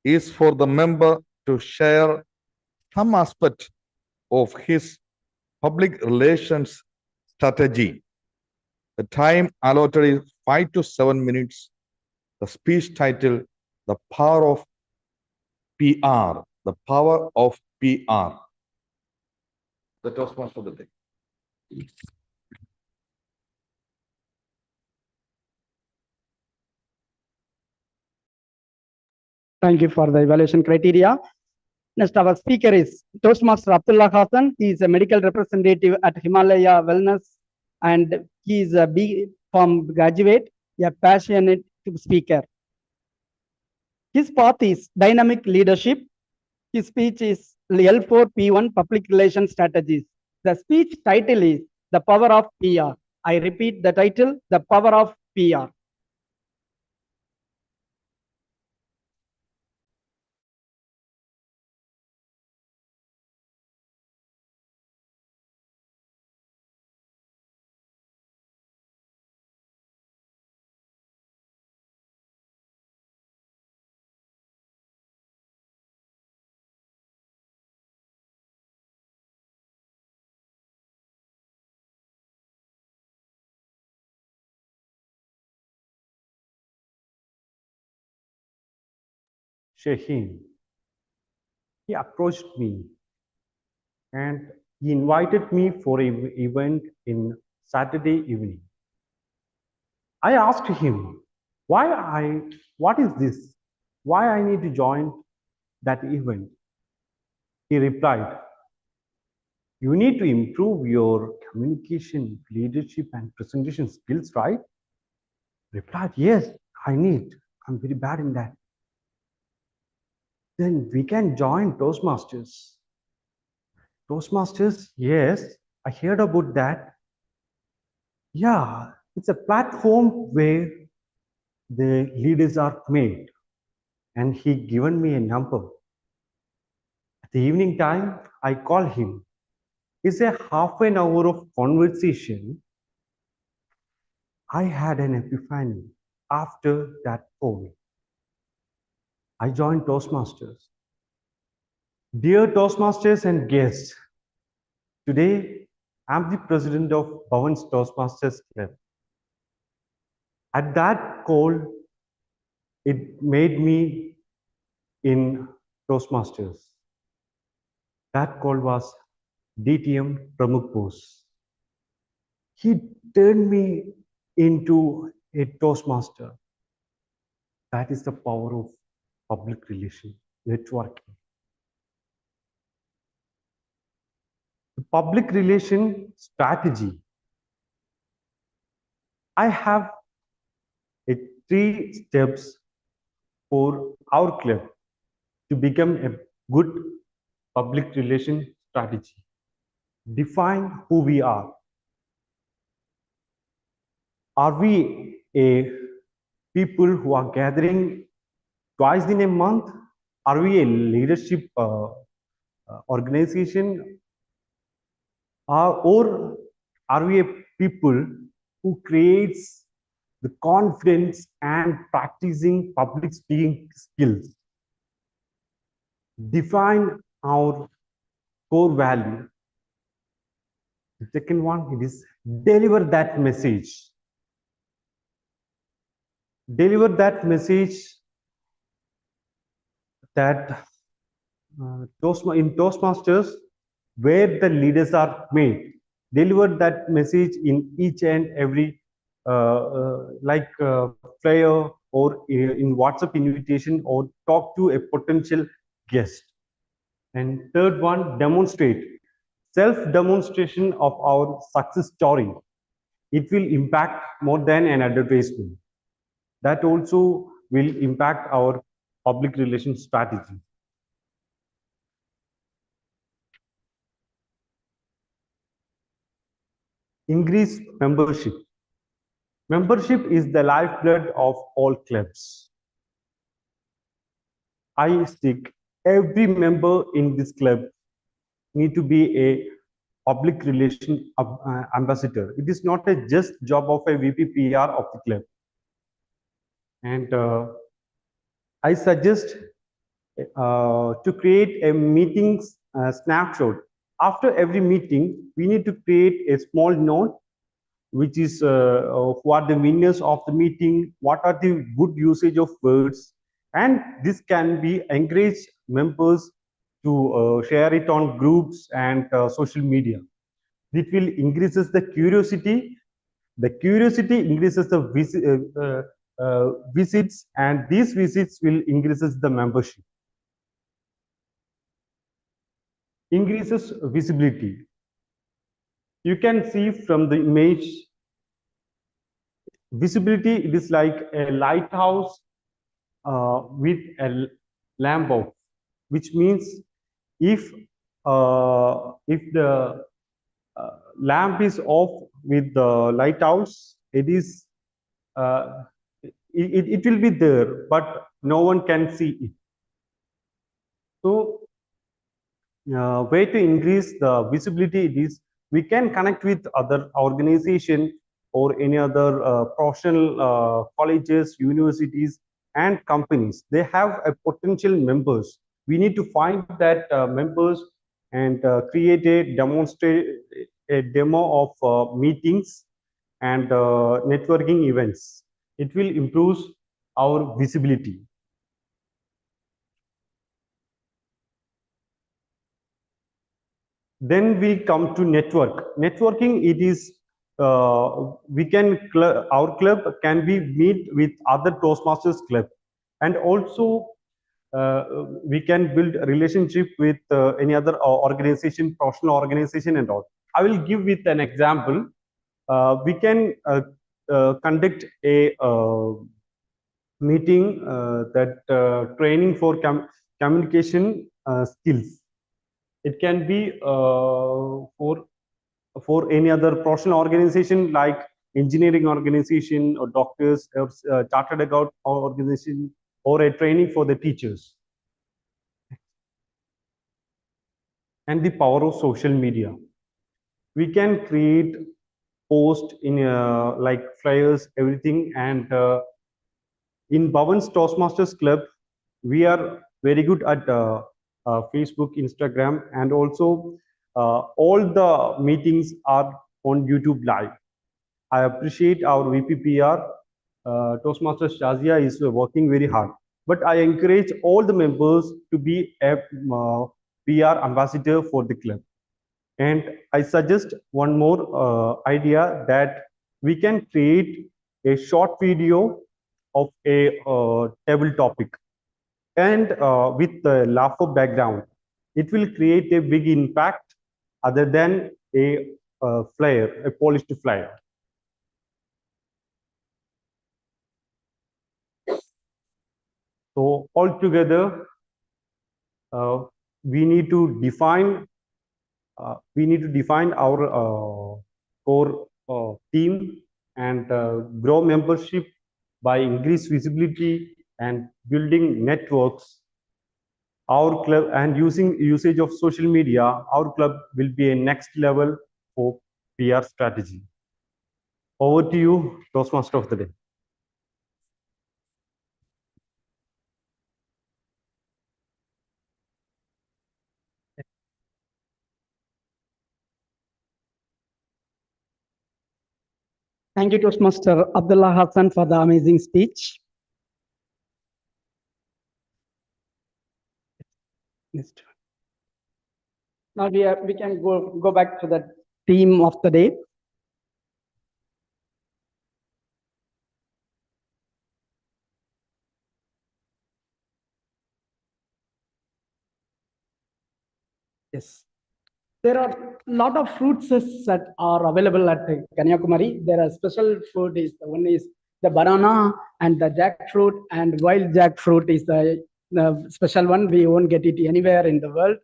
is for the member to share some aspect of his public relations strategy. The time allotted is 5 to 7 minutes. The speech title, The Power of PR. The Power of PR. The Toastmaster of the day. Thank you for the evaluation criteria. Next, our speaker is Toastmaster Abdullah Hassan. He is a medical representative at Himalaya Wellness, and he is a B.Pharm graduate, a passionate speaker. His path is dynamic leadership. His speech is L4P1 Public Relations Strategies. The speech title is The Power of PR. I repeat the title, The Power of PR. Shaheen, he approached me and he invited me for an event in Saturday evening. I asked him, what is this? Why I need to join that event? He replied, you need to improve your communication, leadership, and presentation skills, right? Replied, yes, I need. I'm very bad in that. Then we can join Toastmasters. Toastmasters, yes, I heard about that. Yeah, it's a platform where the leaders are made. And he given me a number. At the evening time, I call him. It's a half an hour of conversation. I had an epiphany after that phone. I joined Toastmasters. Dear Toastmasters and guests, today I'm the president of Bhavan's Toastmasters Club. At that call, it made me in Toastmasters. That call was DTM Pramod Bose. He turned me into a Toastmaster. That is the power of public relation, networking. The public relation strategy. I have 3 steps for our club to become a good public relation strategy. Define who we are. Are we a people who are gathering twice in a month? Are we a leadership organization? Or are we a people who creates the confidence and practicing public speaking skills? Define our core value. The second one, it is deliver that message. Deliver that message that in Toastmasters, where the leaders are made. Deliver that message in each and every flyer or in WhatsApp invitation or talk to a potential guest. And third one, demonstrate. Self-demonstration of our success story. It will impact more than an advertisement. That also will impact our public relations strategy. Increase membership. Membership is the lifeblood of all clubs. I stick every member in this club need to be a public relation ambassador. It is not a just job of a VP PR of the club. And I suggest to create a meeting snapshot. After every meeting, we need to create a small note, which is who are the winners of the meeting, what are the good usage of words, and this can be encourage members to share it on groups and social media. It will increases the curiosity. The curiosity increases the visits, and these visits will increases the membership. Increases visibility. You can see from the image, visibility, it is like a lighthouse with a lamp off, which means if the lamp is off with the lighthouse, it is it will be there, but no one can see it. So way to increase the visibility, it is we can connect with other organization or any other professional colleges, universities, and companies. They have a potential members. We need to find that members and create a demo of meetings and networking events. It will improve our visibility. Then we come to network. Networking, it is our club can be meet with other Toastmasters club, and also we can build a relationship with any other organization, professional organization, and all. I will give with an example. We can conduct a meeting that training for communication skills. It can be for any other professional organization like engineering organization or doctors or chartered account organization, or a training for the teachers. And the power of social media. We can create post in like flyers, everything. And in Bhavan's Toastmasters Club, we are very good at Facebook, Instagram, and also all the meetings are on YouTube Live. I appreciate our VPPR. Toastmasters Shazia is working very hard. But I encourage all the members to be a PR ambassador for the club. And I suggest one more idea, that we can create a short video of a table topic, and with the laugher background. It will create a big impact other than a flyer, a polished flyer. So altogether, we need to define our core team and grow membership by increased visibility and building networks, our club and usage of social media, our club will be a next level for PR strategy. Over to you, Toastmaster of the Day. Thank you, Toastmaster Abdullah Hassan, for the amazing speech. Next. Now we can go back to the theme of the day. Yes. There are a lot of fruits that are available at Kanyakumari. There are special food. One is the banana and the jackfruit, and wild jackfruit is the special one. We won't get it anywhere in the world.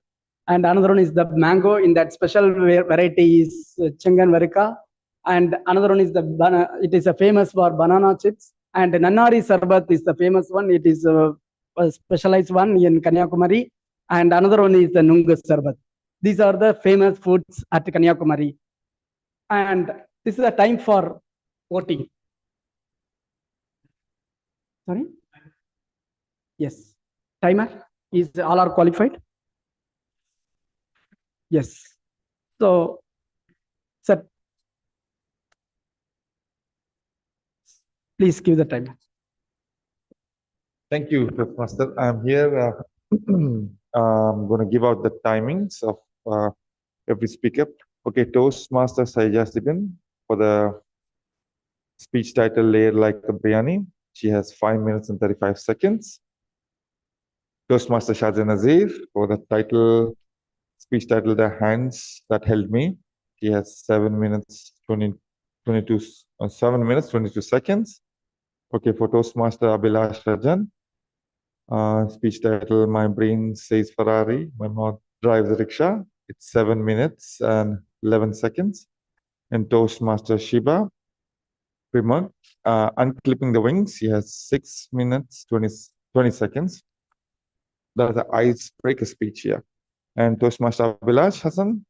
And another one is the mango. In that special variety is Chengan Varika. And another one is the banana. It is famous for banana chips. And Nannari Sarbat is the famous one. It is a specialized one in Kanyakumari. And another one is the Nungus Sarbat. These are the famous foods at Kanyakumari. And this is a time for voting. Sorry? Yes. Timer? Is all are qualified? Yes. So, sir, please give the timer. Thank you, Master. I'm here. I'm going to give out the timings of every speaker. Okay, Toastmaster Saijasigan for the speech title Layer Like a Biryani. She has 5 minutes and 35 seconds. Toastmaster Shazia Nazir for the title, speech title The Hands That Held Me. She has 7 minutes 22 seconds. Okay, for Toastmaster Abhilash Rajan, speech title My Brain Says Ferrari, My Mouth Drives a Rickshaw. It's 7 minutes and 11 seconds. And Toastmaster Shiba Primag, Unclipping the Wings, he has 6 minutes 20 seconds. That's the icebreaker speech here. And Toastmaster Abhilash Hassan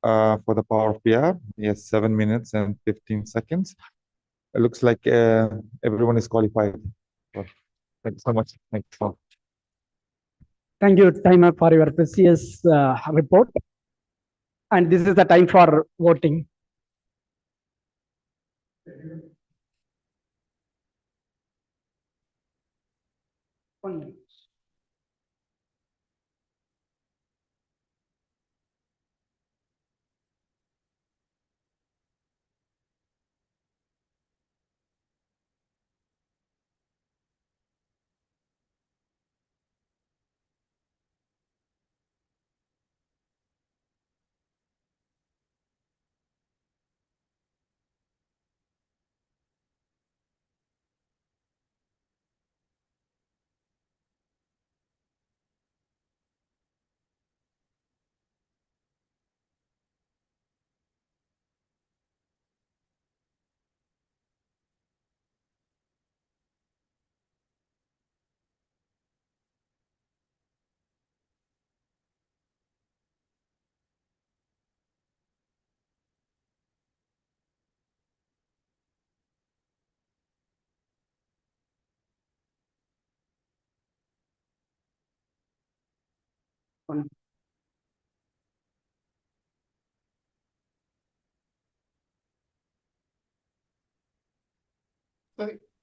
for the Power of PR, he has 7 minutes and 15 seconds. It looks like everyone is qualified. Well, thank you so much. Thank you. Thank you, timer, for your precious report. And this is the time for voting. One minute.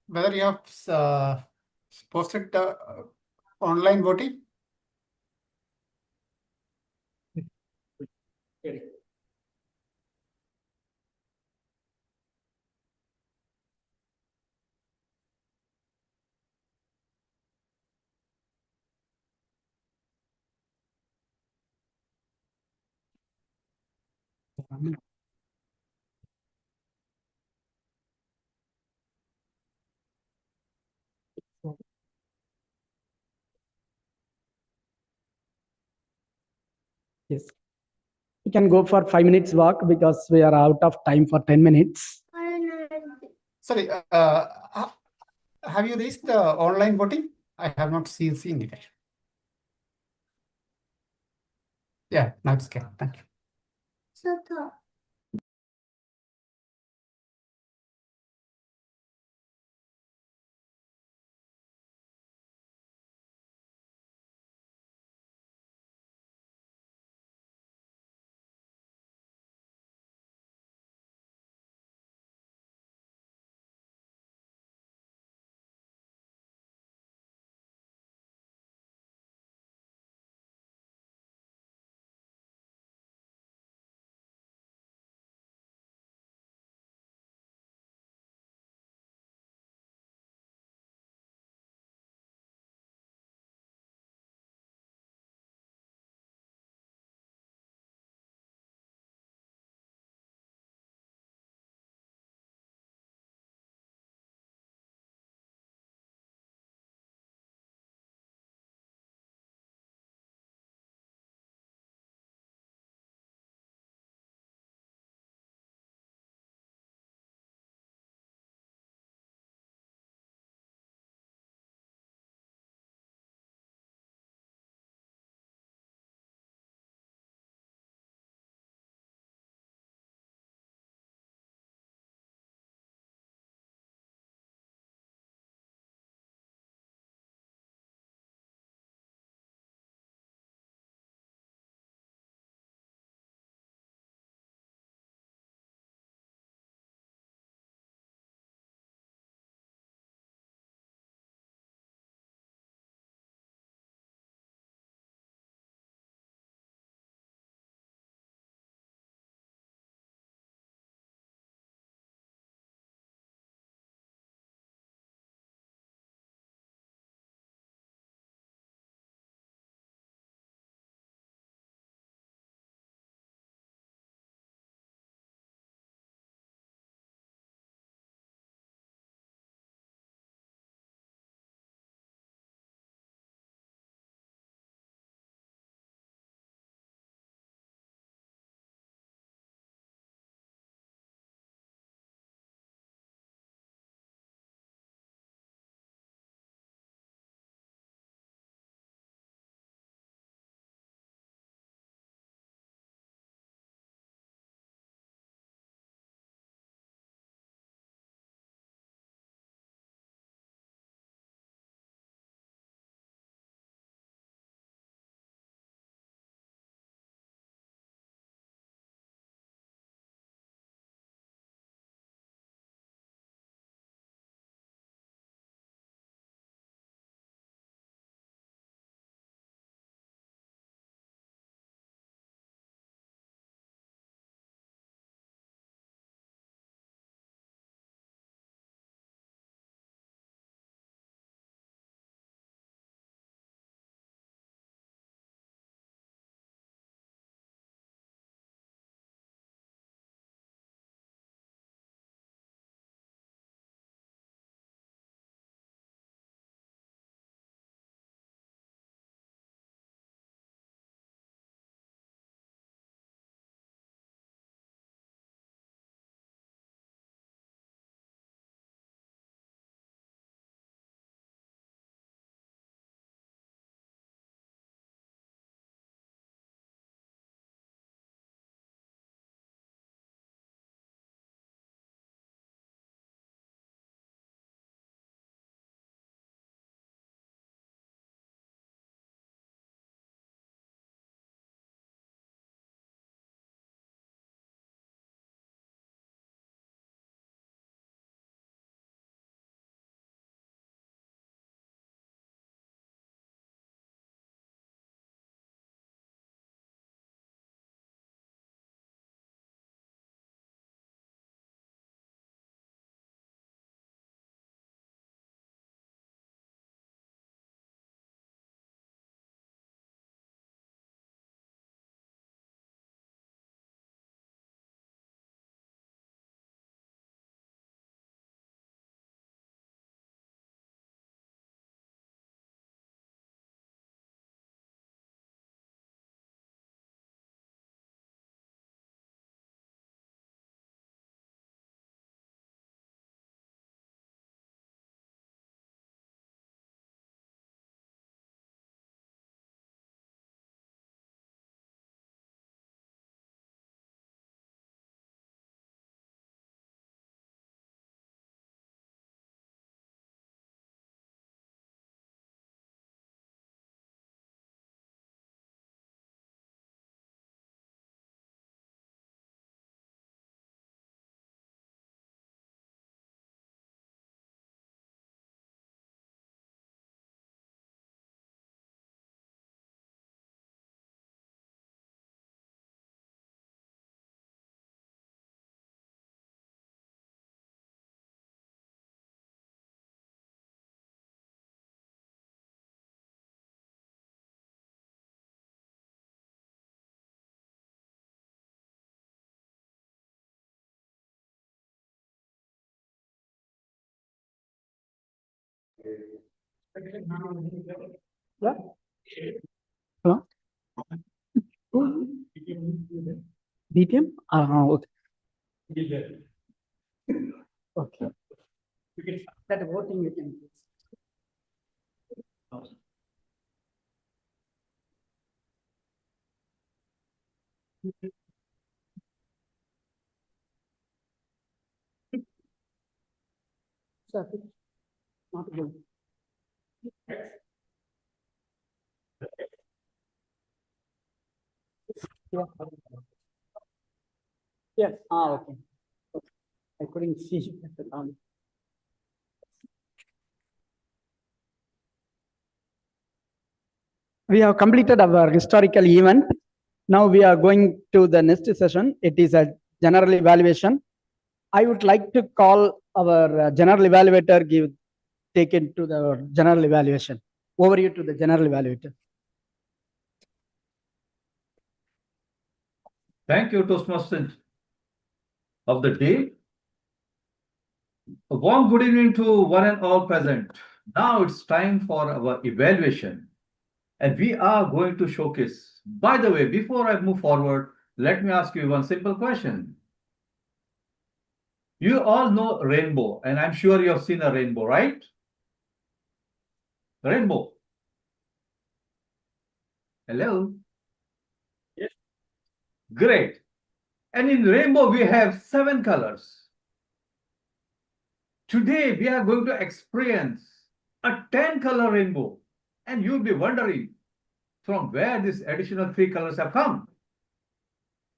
Whether you have posted online voting? Yes. We can go for 5 minutes walk because we are out of time for 10 minutes. Sorry, have you reached the online voting? I have not seen it. Yeah, now it's okay. Thank you. Yeah. Hello? DTM? Okay. Okay. That voting you can use. Not good. Yeah. Yes. Okay. I couldn't see at the time. We have completed our historical event. Now we are going to the next session. It is a general evaluation. I would like to call our general evaluator take it to the general evaluation. Over you to the general evaluator. Thank you, Toastmaster of the day. A warm good evening to one and all present. Now it's time for our evaluation. And we are going to showcase. By the way, before I move forward, let me ask you one simple question. You all know rainbow, and I'm sure you have seen a rainbow, right? Rainbow. Hello? Yes. Great. And in rainbow, we have 7 colors. Today, we are going to experience a 10-color rainbow. And you'll be wondering from where these additional 3 colors have come.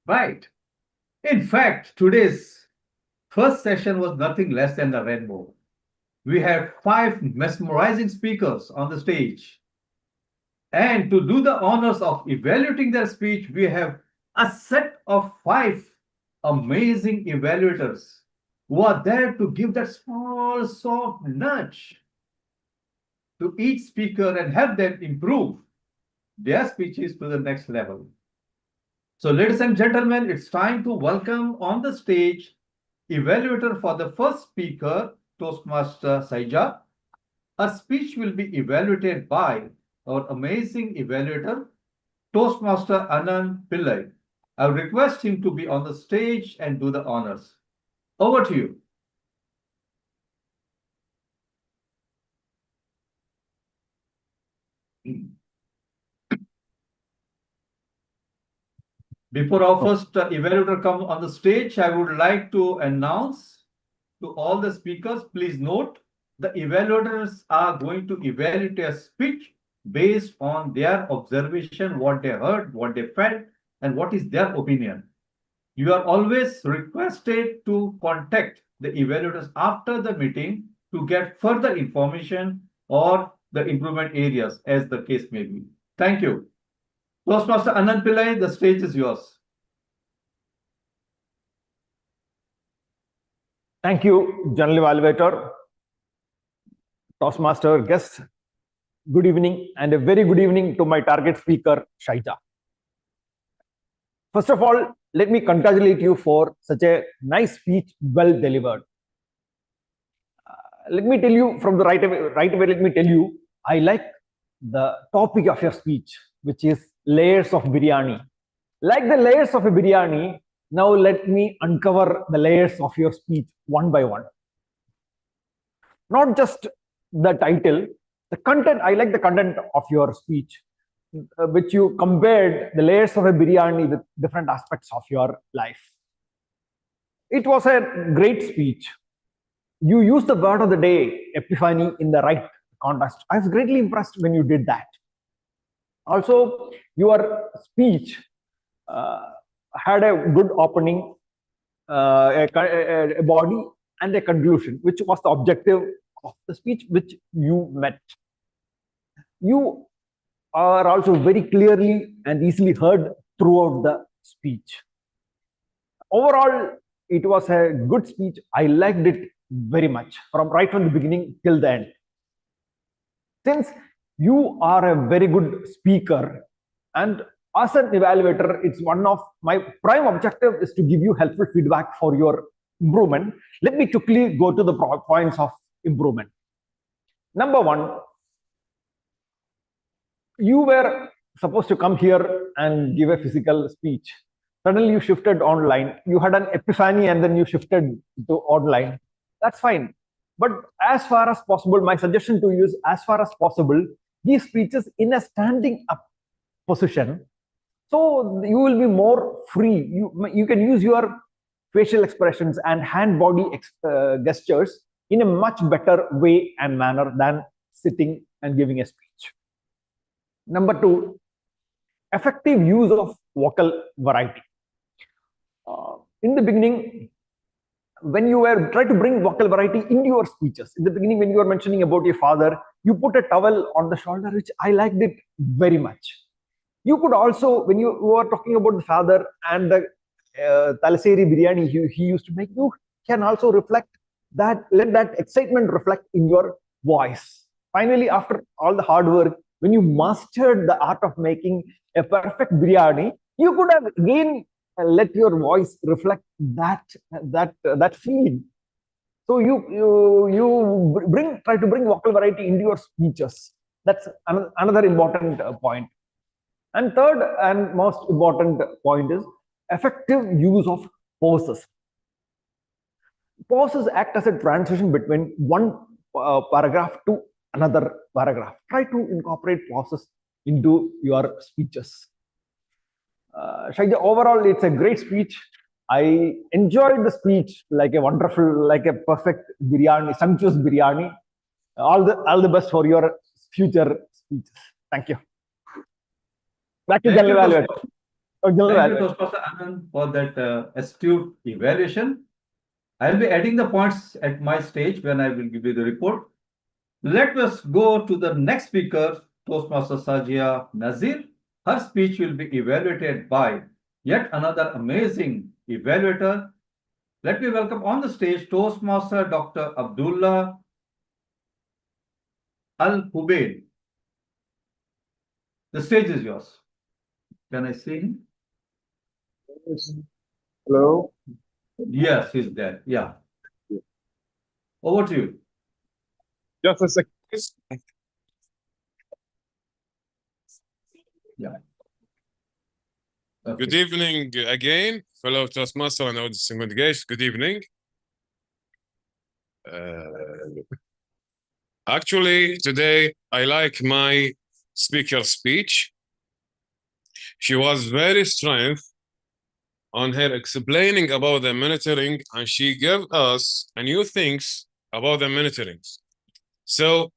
Right. In fact, today's first session was nothing less than the rainbow. We have 5 mesmerizing speakers on the stage. And to do the honors of evaluating their speech, we have a set of 5 amazing evaluators who are there to give that small, soft nudge to each speaker and help them improve their speeches to the next level. So, ladies and gentlemen, it's time to welcome on the stage evaluator for the first speaker, Toastmaster Saija. A speech will be evaluated by our amazing evaluator, Toastmaster Anand Pillai. I request him to be on the stage and do the honors. Over to you. Before our first evaluator comes on the stage, I would like to announce to all the speakers, please note, the evaluators are going to evaluate a speech based on their observation, what they heard, what they felt, and what is their opinion. You are always requested to contact the evaluators after the meeting to get further information or the improvement areas as the case may be. Thank you. Toastmaster Anand Pillai, the stage is yours. Thank you, General Evaluator, Toastmaster, guests. Good evening, and a very good evening to my target speaker, Shaija. First of all, let me congratulate you for such a nice speech, well delivered. Let me tell you from the right away, let me tell you, I like the topic of your speech, which is layers of biryani. Like the layers of a biryani, now let me uncover the layers of your speech one by one. Not just the title, the content. I like the content of your speech, which you compared the layers of a biryani with different aspects of your life. It was a great speech. You used the word of the day, epiphany, in the right context. I was greatly impressed when you did that. Also, your speech had a good opening, a body, and a conclusion, which was the objective of the speech which you met. You are also very clearly and easily heard throughout the speech. Overall, it was a good speech. I liked it very much right from the beginning till the end. Since you are a very good speaker, and as an evaluator, it's one of my prime objective is to give you helpful feedback for your improvement. Let me quickly go to the points of improvement. Number one, you were supposed to come here and give a physical speech. Suddenly you shifted online. You had an epiphany and then you shifted to online. That's fine. But as far as possible, my suggestion to you is, as far as possible, give speeches in a standing up position. So you will be more free. You can use your facial expressions and hand body gestures in a much better way and manner than sitting and giving a speech. Number two, effective use of vocal variety. In the beginning, when you were trying to bring vocal variety into your speeches, in the beginning, when you were mentioning about your father, you put a towel on the shoulder, which I liked it very much. You could also, when you were talking about the father and the talaseri biryani he used to make, you can also reflect that, let that excitement reflect in your voice. Finally, after all the hard work, when you mastered the art of making a perfect biryani, you could have again let your voice reflect that feeling. So you try to bring vocal variety into your speeches. That's another important point. And third and most important point is effective use of pauses. Pauses act as a transition between one paragraph to another paragraph. Try to incorporate pauses into your speeches. Shaija, overall, it's a great speech. I enjoyed the speech like a perfect biryani, sumptuous biryani. All the best for your future speeches. Thank you. Back to General Evaluator. Thank you, Toastmaster Anand, for that astute evaluation. I'll be adding the points at my stage when I will give you the report. Let us go to the next speaker, Toastmaster Sajia Nazir. Her speech will be evaluated by yet another amazing evaluator. Let me welcome on the stage Toastmaster Dr. Abdullah Al-Hubail. The stage is yours. Can I see him? Hello? Yes, he's there. Yeah. Over to you. Just a second. Yeah. Good evening again, fellow Toastmaster and audience congregation. Good evening. Actually, today I like my speaker's speech. She was very strong on her explaining about the monitoring, and she gave us a new things about the monitoring. So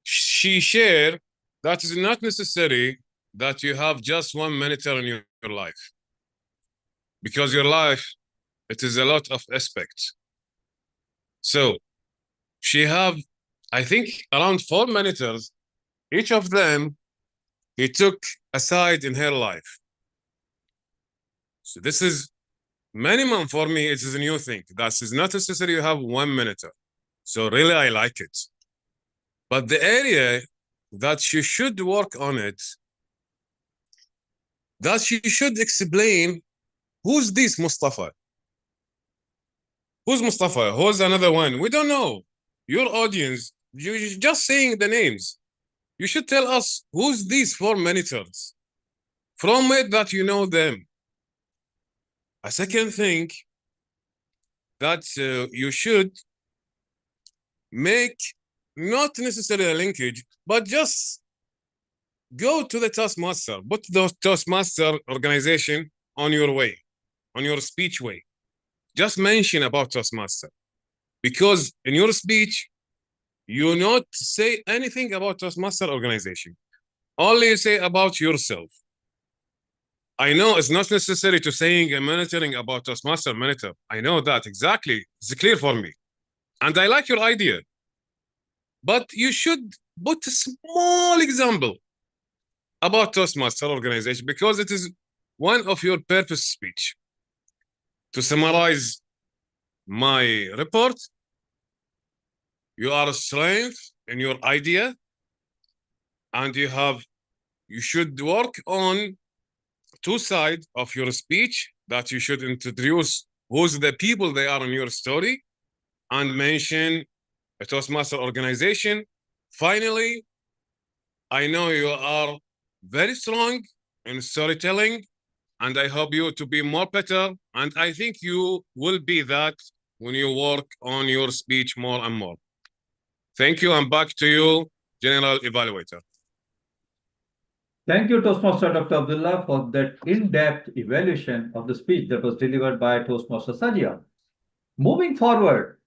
she shared that it's not necessary that you have just one monitor in your life, because your life, it is a lot of aspects. So she have, I think, around 4 monitors. Each of them, he took a side in her life. So this is minimum for me. It is a new thing. That is not necessary you have one monitor. So really, I like it. But the area that you should work on it, that you should explain who's this Mustafa? Who's Mustafa? Who's another one? We don't know. Your audience, you're just saying the names. You should tell us who's these 4 monitors. From it that you know them. A second thing that you should make not necessarily a linkage, but just go to the Toastmaster. Put the Toastmaster organization on your way, on your speech way. Just mention about Toastmaster. Because in your speech, you not say anything about Toastmaster organization. Only you say about yourself. I know it's not necessary to saying and monitoring about Toastmaster monitor. I know that exactly. It's clear for me. And I like your idea. But you should put a small example about Toastmaster organization, because it is one of your purpose speech. To summarize my report, you are a strength in your idea, and you should work on 2 sides of your speech, that you should introduce who's the people they are in your story, and mention a Toastmaster organization Finally, I know you are very strong in storytelling, and I hope you to be more better. And I think you will be that when you work on your speech more and more. Thank you, and back to you, General Evaluator. Thank you, Toastmaster Dr. Abdullah, for that in-depth evaluation of the speech that was delivered by Toastmaster Sajia. Moving forward,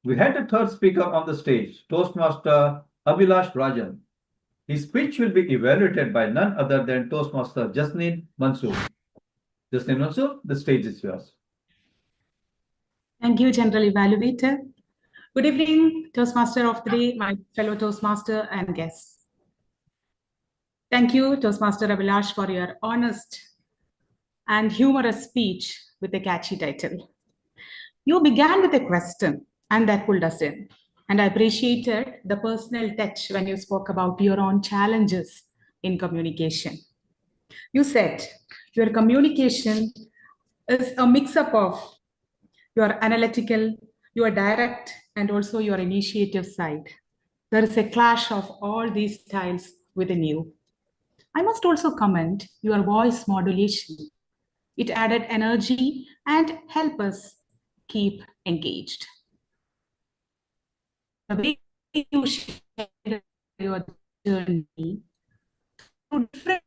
we had a third speaker on the stage, Toastmaster Abhilash Rajan. His speech will be evaluated by none other than Toastmaster Jasneen Mansoor. Jasneen Mansoor, the stage is yours. Thank you, General Evaluator. Good evening, Toastmaster of the day, my fellow Toastmaster and guests. Thank you, Toastmaster Abhilash, for your honest and humorous speech with a catchy title. You began with a question, and that pulled us in. And I appreciated the personal touch when you spoke about your own challenges in communication. You said your communication is a mix-up of your analytical, your direct, and also your initiative side. There is a clash of all these styles within you. I must also comment your voice modulation. It added energy and helped us keep engaged. The way you shared your journey through different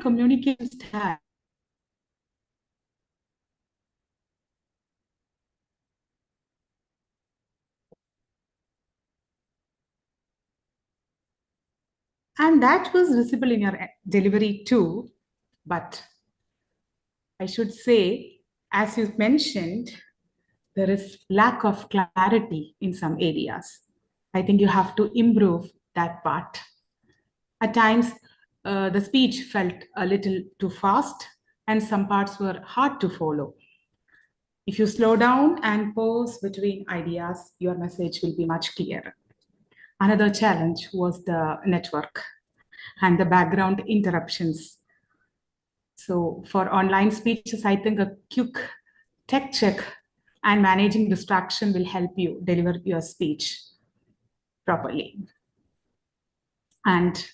communication styles and that was visible in your delivery too. But I should say, as you mentioned, there is lack of clarity in some areas. I think you have to improve that part. At times, the speech felt a little too fast and some parts were hard to follow. If you slow down and pause between ideas, your message will be much clearer. Another challenge was the network and the background interruptions. So for online speeches, I think a quick tech check and managing distraction will help you deliver your speech properly. And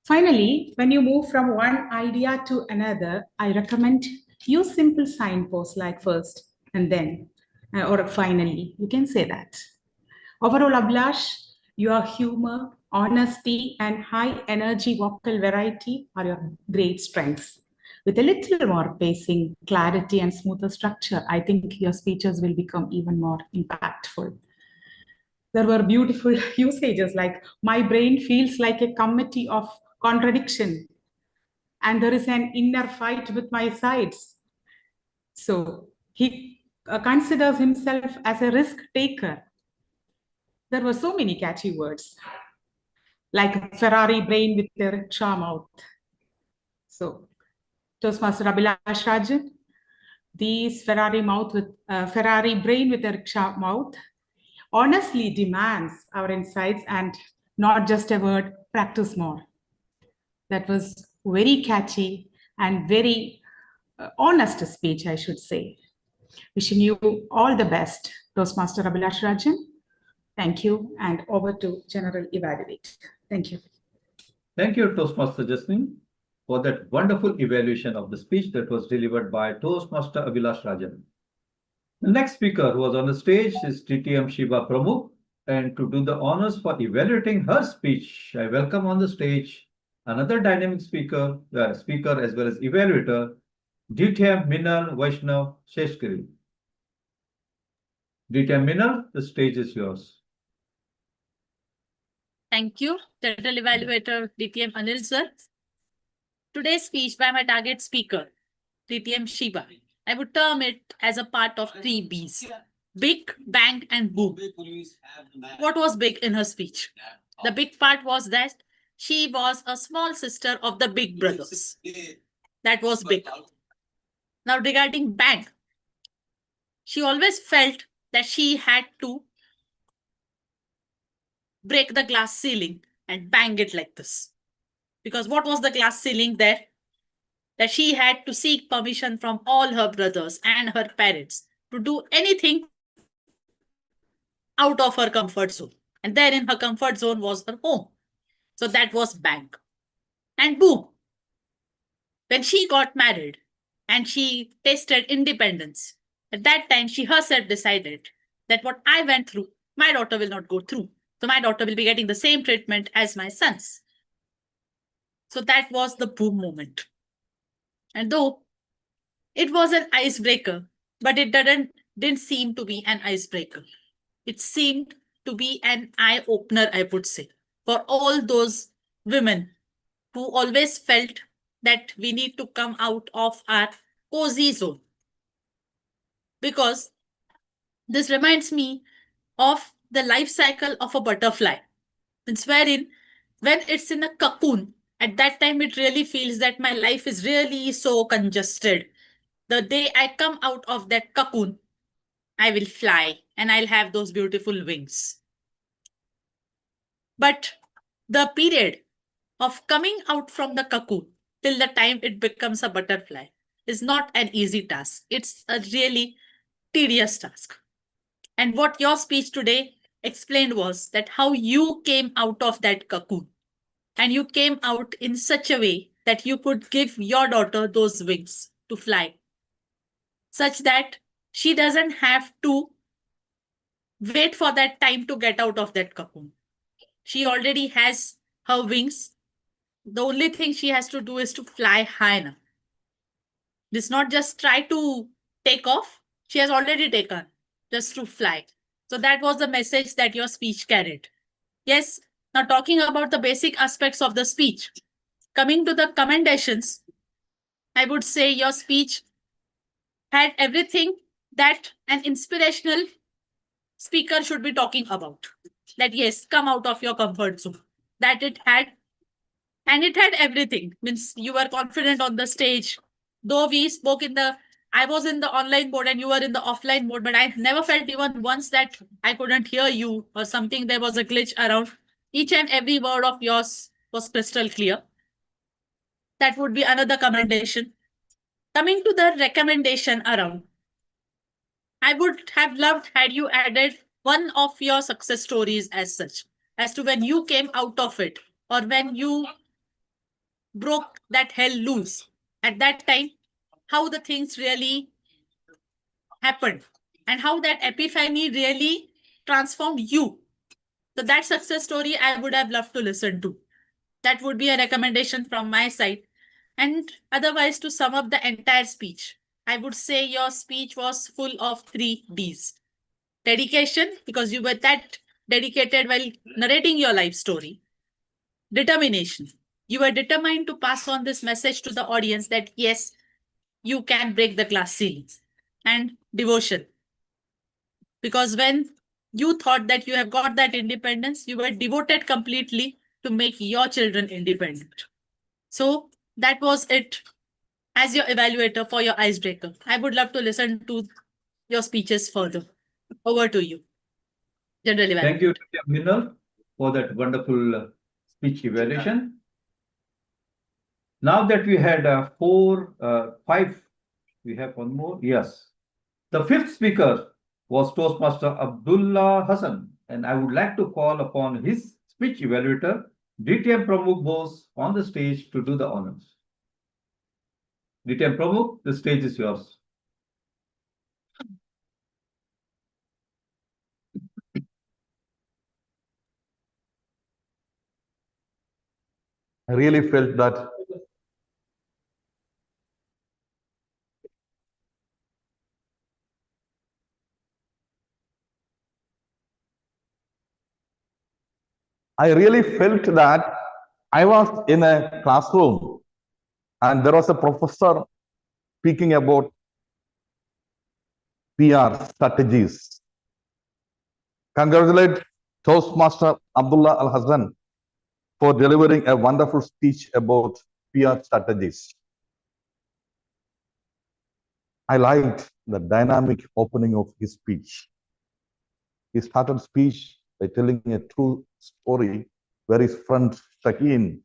finally, when you move from one idea to another, I recommend use simple signposts like first and then, or finally, you can say that. Overall, Abhilash, your humor, honesty, and high energy vocal variety are your great strengths. With a little more pacing, clarity, and smoother structure, I think your speeches will become even more impactful. There were beautiful usages like, my brain feels like a committee of contradiction, and there is an inner fight with my sides. So he considers himself as a risk taker. There were so many catchy words, like a Ferrari brain with a rickshaw mouth. So Toastmaster Abhilash Rajan, these Ferrari brain with a rickshaw mouth honestly demands our insights and not just a word, practice more. That was very catchy and very honest speech, I should say. Wishing you all the best, Toastmaster Abhilash Rajan. Thank you, and over to General Evaluator. Thank you. Thank you, Toastmaster Jasmine, for that wonderful evaluation of the speech that was delivered by Toastmaster Abhilash Rajan. The next speaker who was on the stage is TTM Shiba Pramukh, and to do the honors for evaluating her speech, I welcome on the stage another dynamic speaker as well as evaluator, DTM Minal Vaishnav Sheshkari. DTM Minal, the stage is yours. Thank you, General Evaluator DTM Anil sir. Today's speech by my target speaker, DTM Shiba, I would term it as a part of 3 Bs. Big, bang, and boom. What was big in her speech? The big part was that she was a small sister of the big brothers. That was big. Now regarding bang, she always felt that she had to break the glass ceiling and bang it like this. Because what was the glass ceiling there? That she had to seek permission from all her brothers and her parents to do anything out of her comfort zone. And there in her comfort zone was her home. So that was bank. And boom, when she got married and she tasted independence, at that time she herself decided that what I went through, my daughter will not go through. So my daughter will be getting the same treatment as my sons. So that was the boom moment. And though it was an icebreaker, but it didn't seem to be an icebreaker. It seemed to be an eye-opener, I would say, for all those women who always felt that we need to come out of our cozy zone. Because this reminds me of the life cycle of a butterfly. It's wherein, when it's in a cocoon, at that time it really feels that my life is really so congested. The day I come out of that cocoon, I will fly and I'll have those beautiful wings. But the period of coming out from the cocoon till the time it becomes a butterfly is not an easy task. It's a really tedious task. And what your speech today explained was that how you came out of that cocoon. And you came out in such a way that you could give your daughter those wings to fly, such that she doesn't have to wait for that time to get out of that cocoon. She already has her wings. The only thing she has to do is to fly high now. This not just try to take off. She has already taken just to fly. So that was the message that your speech carried. Yes, now talking about the basic aspects of the speech. Coming to the commendations, I would say your speech had everything that an inspirational speaker should be talking about. That yes, come out of your comfort zone. That it had, and it had everything. Means you were confident on the stage. Though we spoke I was in the online mode and you were in the offline mode, but I never felt even once that I couldn't hear you or something. There was a glitch around. Each and every word of yours was crystal clear. That would be another commendation. Coming to the recommendation around, I would have loved had you added one of your success stories as such, as to when you came out of it or when you broke that hell loose. At that time, how the things really happened and how that epiphany really transformed you. So that success story I would have loved to listen to. That would be a recommendation from my side. And otherwise, to sum up the entire speech, I would say your speech was full of 3 Ds. Dedication, because you were that dedicated while narrating your life story. Determination. You were determined to pass on this message to the audience that yes, you can break the glass ceiling. And devotion. Because when you thought that you have got that independence, you were devoted completely to make your children independent. So that was it as your evaluator for your icebreaker. I would love to listen to your speeches further. Over to you, General Evaluator. Thank you, Minal, for that wonderful speech evaluation. Now that we had 5, we have one more. Yes. The 5th speaker was Toastmaster Abdullah Hassan, and I would like to call upon his speech evaluator, DTM Pramukh Bose, on the stage to do the honors. DTM Pramukh, the stage is yours. I really felt that I was in a classroom and there was a professor speaking about PR strategies. Congratulate Toastmaster Abdullah Al Hassan for delivering a wonderful speech about PR strategies. I liked the dynamic opening of his speech. He started speech by telling a true story where his friend Shaheen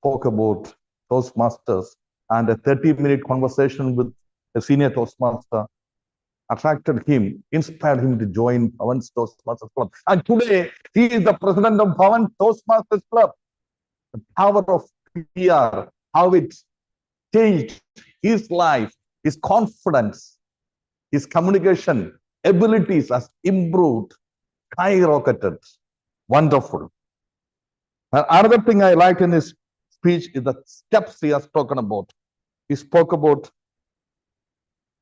spoke about Toastmasters and a 30-minute conversation with a senior Toastmaster attracted him, inspired him to join Bhavan's Toastmasters Club. And today, he is the president of Bhavan Toastmasters Club. The power of PR, how it changed his life, his confidence, his communication abilities has improved, skyrocketed. Wonderful. And another thing I like in his speech is the steps he has spoken about. He spoke about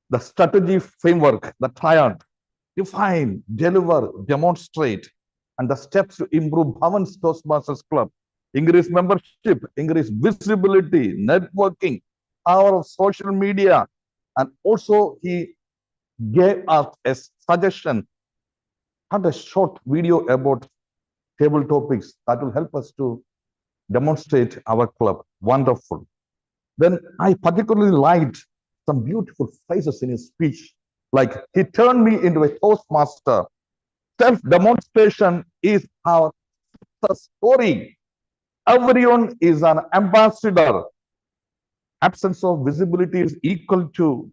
the strategy framework, the triad, define, deliver, demonstrate, and the steps to improve Bhavan's Toastmasters Club, increase membership, increase visibility, networking, power of social media, and also he gave us a suggestion, had a short video about table topics that will help us to demonstrate our club. Wonderful. Then I particularly liked some beautiful phrases in his speech, like he turned me into a Toastmaster. Self-demonstration is our story. Everyone is an ambassador. Absence of visibility is equal to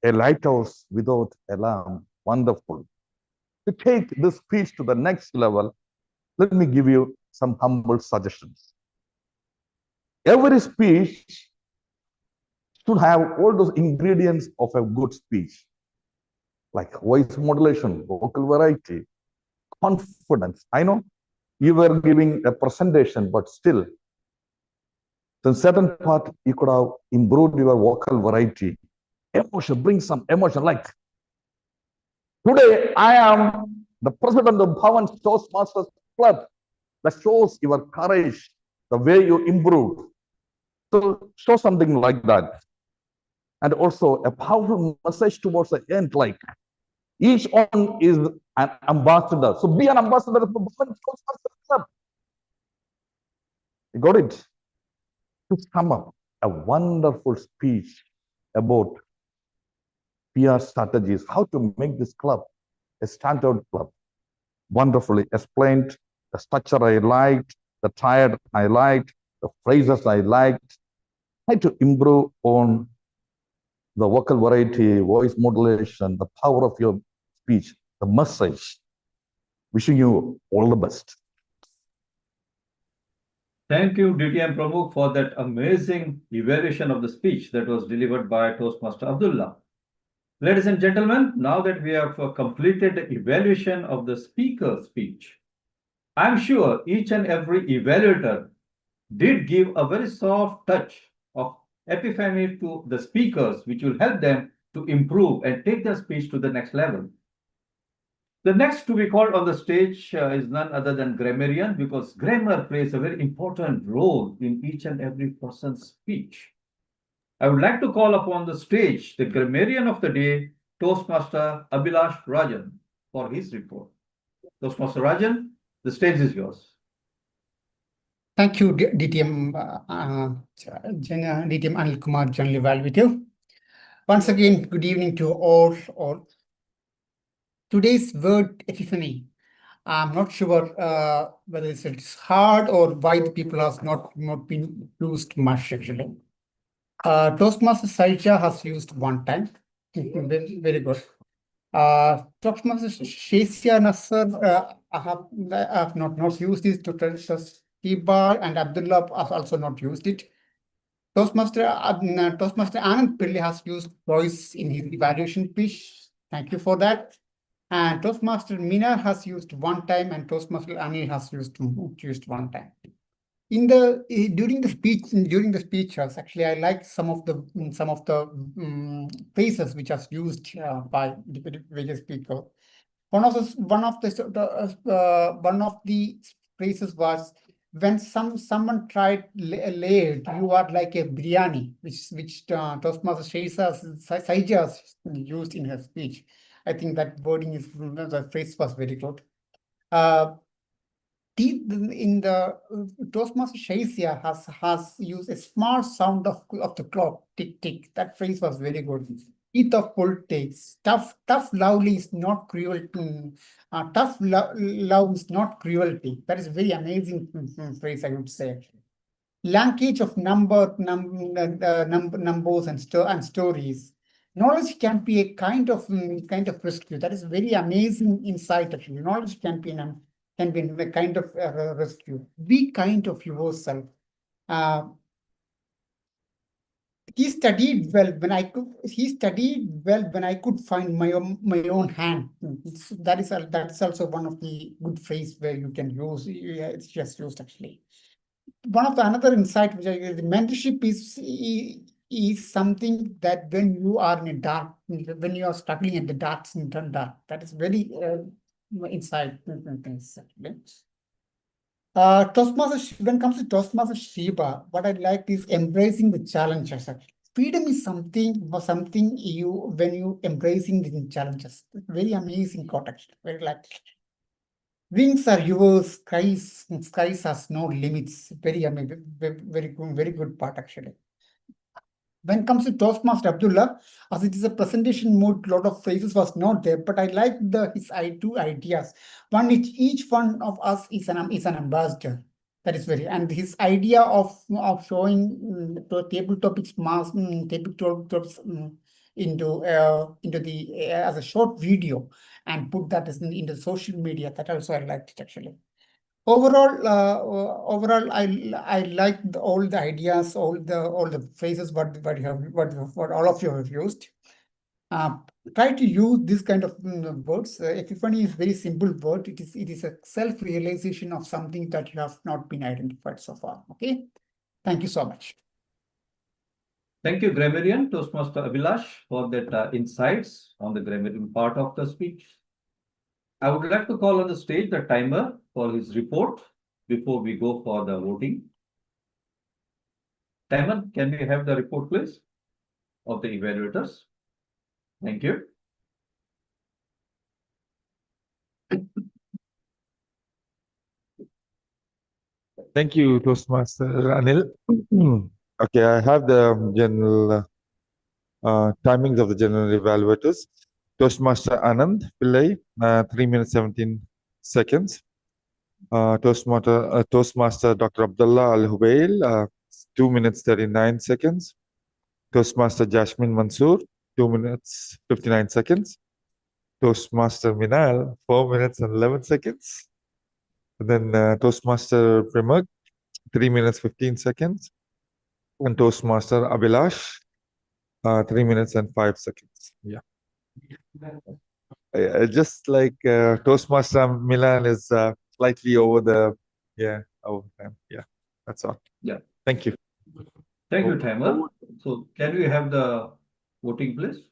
a lighthouse without a lamp. Wonderful. To take this speech to the next level, let me give you some humble suggestions. Every speech should have all those ingredients of a good speech, like voice modulation, vocal variety, confidence. I know you were giving a presentation, but still, in certain part, you could have improved your vocal variety. Emotion, bring some emotion. Like, today, I am the president of Bhavan Toastmasters Club. That shows your courage, the way you improved. So, show something like that. And also a powerful message towards the end, like each one is an ambassador. So be an ambassador of the Bhavan Toastmasters Club. You got it? To sum up, a wonderful speech about PR strategies, how to make this club a standard club. Wonderfully explained. The structure I liked, the triad I liked, the phrases I liked. Try to improve on the vocal variety, voice modulation, the power of your speech, the message. Wishing you all the best. Thank you, DTM Pramukh, for that amazing evaluation of the speech that was delivered by Toastmaster Abdullah. Ladies and gentlemen, now that we have completed the evaluation of the speaker's speech, I'm sure each and every evaluator did give a very soft touch of epiphany to the speakers, which will help them to improve and take their speech to the next level. The next to be called on the stage is none other than grammarian, because grammar plays a very important role in each and every person's speech. I would like to call upon the stage the grammarian of the day, Toastmaster Abhilash Rajan, for his report. Toastmaster Rajan, the stage is yours. Thank you, DTM Anil Kumar, General Evaluative. Once again, good evening to all. Today's word epiphany. I'm not sure whether it's hard or why the people have not been used much actually. Toastmaster Saija has used one time. Very, very good. Toastmaster Shazia Nasser, I have not used this. Tibar and Abdullah have also not used it. Toastmaster Anand Pillai has used voice in his evaluation pitch. Thank you for that. And Toastmaster Mina has used one time, and Toastmaster Anil has used one time. During the speeches, actually, I like some of the phrases which are used by the various people. One of the phrases was, when someone tried layered, you are like a biryani, which Toastmaster Saija used in her speech. I think that wording the phrase was very good. In the Toastmaster Shazia has used a small sound of the clock, tick tick. That phrase was very good. Teeth of politics. Tough love is not cruelty. Tough love is not cruelty. That is a very amazing phrase, I would say. Language of numbers and stories. knowledge can be a kind of rescue. That is very amazing insight. Actually, knowledge can be a kind of rescue. Be kind of yourself. He studied well when I could. He studied well when I could find my own hand. That's also one of the good phrase where you can use. It's just used actually. One of the another insight which the mentorship is something that when you are in a dark, when you are struggling in the dark, that is very insight. Toastmaster, when it comes to Toastmaster Shiba, what I like is embracing the challenges. Freedom is something you when you embracing the challenges. Very amazing quote actually. Very like wings are yours, skies has no limits. Very amazing, very good part actually. When it comes to Toastmaster Abdullah, as it is a presentation mode, lot of phrases was not there, but I like his two ideas. One, each one of us is an ambassador. That is and his idea of showing table topics into the as a short video and put that into social media. That also I liked it actually. Overall, I like all the ideas, all the phrases what all of you have used. Try to use this kind of words. Epiphany is very simple word. It is a self-realization of something that you have not been identified so far. Okay, thank you so much. Thank you, grammarian Toastmaster Abhilash, for that insights on the grammarian part of the speech. I would like to call on the stage the timer for his report before we go for the voting. Timer, can we have the report, please, of the evaluators? Thank you. Thank you, Toastmaster Anil. Okay, I have the general timings of the general evaluators. Toastmaster Anand Pillai, 3 minutes 17 seconds. Toastmaster Dr. Abdullah Al Hubail, 2 minutes 39 seconds. Toastmaster Jasmine Mansoor, 2 minutes 59 seconds. Toastmaster Minal, 4 minutes and 11 seconds. And then Toastmaster Primag, 3 minutes 15 seconds. And Toastmaster Abhilash, 3 minutes and 5 seconds. Yeah. Just like Toastmaster Milan is slightly over the time. Yeah, that's all. Yeah. Thank you. Thank you, timer. So can we have the voting, please?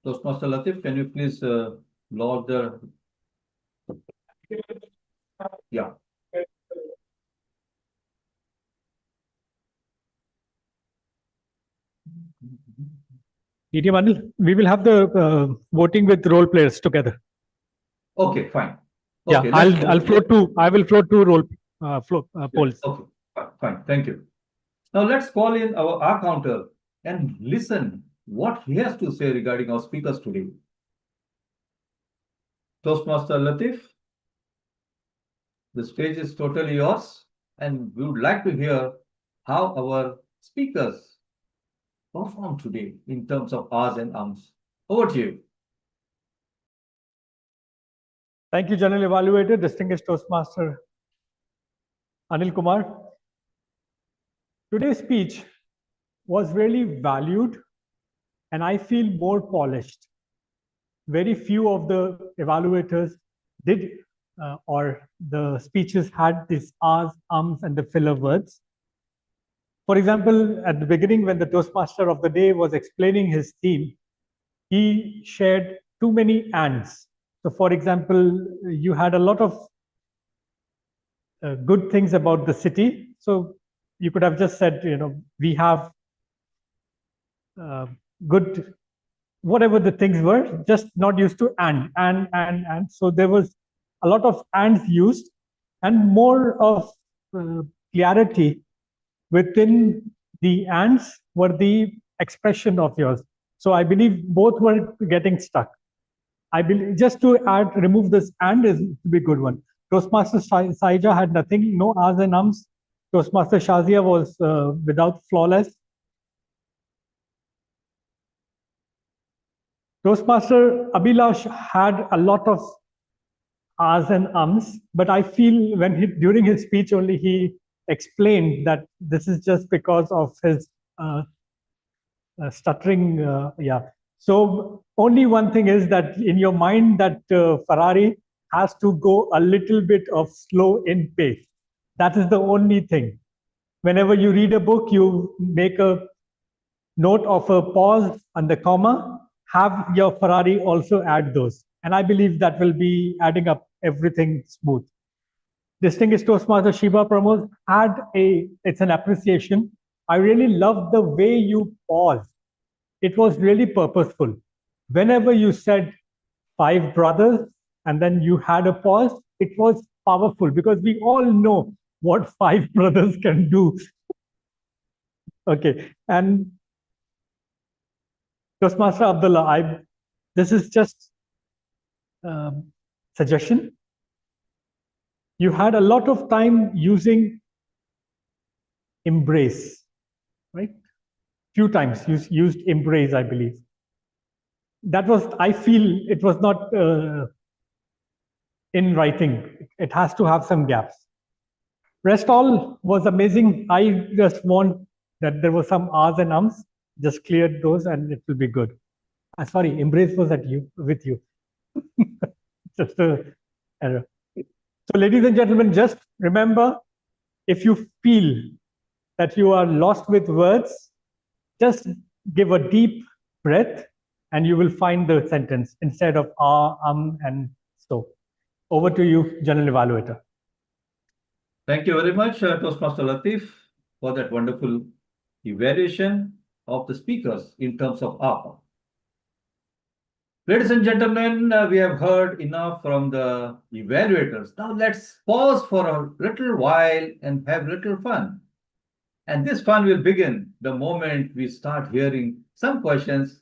Toastmaster Latif, can you please log the... Yeah. TTM Anil, we will have the voting with role players together. Okay, fine. Okay, yeah, I will float two role polls. Okay, fine. Thank you. Now let's call in our counter and listen what he has to say regarding our speakers today. Toastmaster Latif, the stage is totally yours, and we would like to hear how our speakers perform today in terms of R's and Ums. Over to you. Thank you, General Evaluator, distinguished Toastmaster Anil Kumar. Today's speech was really valued, and I feel more polished. Very few of the evaluators did, or the speeches had these R's, Ums, and the filler words. For example, at the beginning, when the Toastmaster of the day was explaining his theme, he shared too many ands. So, for example, you had a lot of good things about the city. So you could have just said, we have good, whatever the things were, just not used to and. So there was a lot of ands used and more of clarity within the ands were the expression of yours. So I believe both were getting stuck. I believe just to remove this and is a big good one. Toastmaster Saija had nothing, no R's and Ums. Toastmaster Shazia was without flawless. Toastmaster Abhilash had a lot of ahs and ums, but I feel during his speech only he explained that this is just because of his stuttering. Yeah. So only one thing is that in your mind that Ferrari has to go a little bit of slow in pace. That is the only thing. Whenever you read a book, you make a note of a pause and the comma. Have your Ferrari also add those. And I believe that will be adding up everything smooth. Distinguished Toastmaster Shiba Pramod it's an appreciation. I really love the way you pause. It was really purposeful. Whenever you said 5 brothers and then you had a pause, it was powerful because we all know what 5 brothers can do. Okay, and Toastmaster Abdullah, this is just suggestion. You had a lot of time using embrace, right? Few times you used embrace, I believe. That was, I feel it was not in writing. It has to have some gaps. Rest all was amazing. I just want that there were some ahs and ums, just cleared those and it will be good. Sorry, embrace was with you. Just an error. So ladies and gentlemen, just remember, if you feel that you are lost with words, just give a deep breath and you will find the sentence instead of and so. Over to you, General Evaluator. Thank you very much, Toastmaster Latif, for that wonderful evaluation of the speakers in terms of APA. Ladies and gentlemen, we have heard enough from the evaluators. Now let's pause for a little while and have little fun. And this fun will begin the moment we start hearing some questions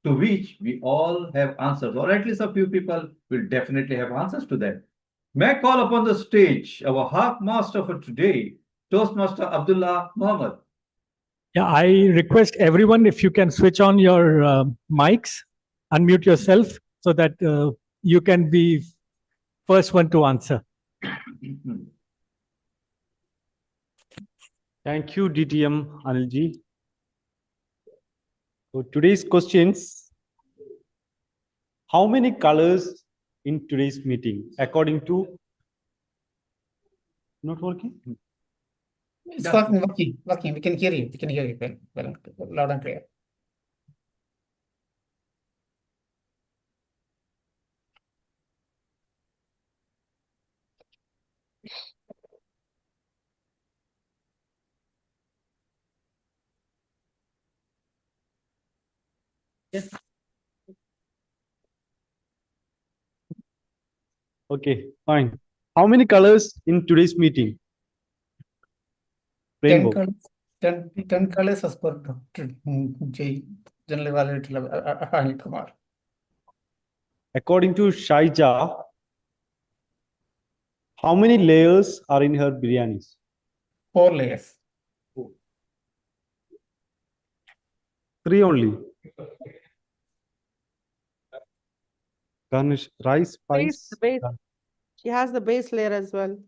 to which we all have answers, or at least a few people will definitely have answers to them. May I call upon the stage our Harp Master for today, Toastmaster Abdullah Muhammad. Yeah, I request everyone if you can switch on your mics, unmute yourself so that you can be first one to answer. Thank you, DTM Anilji. So today's questions: how many colors in today's meeting, according to? Not working? It's working. We can hear you. We can hear you well, loud and clear. Yes. Okay, fine. How many colors in today's meeting? Rainbow. 10 colors as per Dr. J. General Evaluator Anil Kumar. According to Shaija, how many layers are in her biryanis? 4 layers. 3 only. Garnish, rice, spice. Base. She has the base layer as well.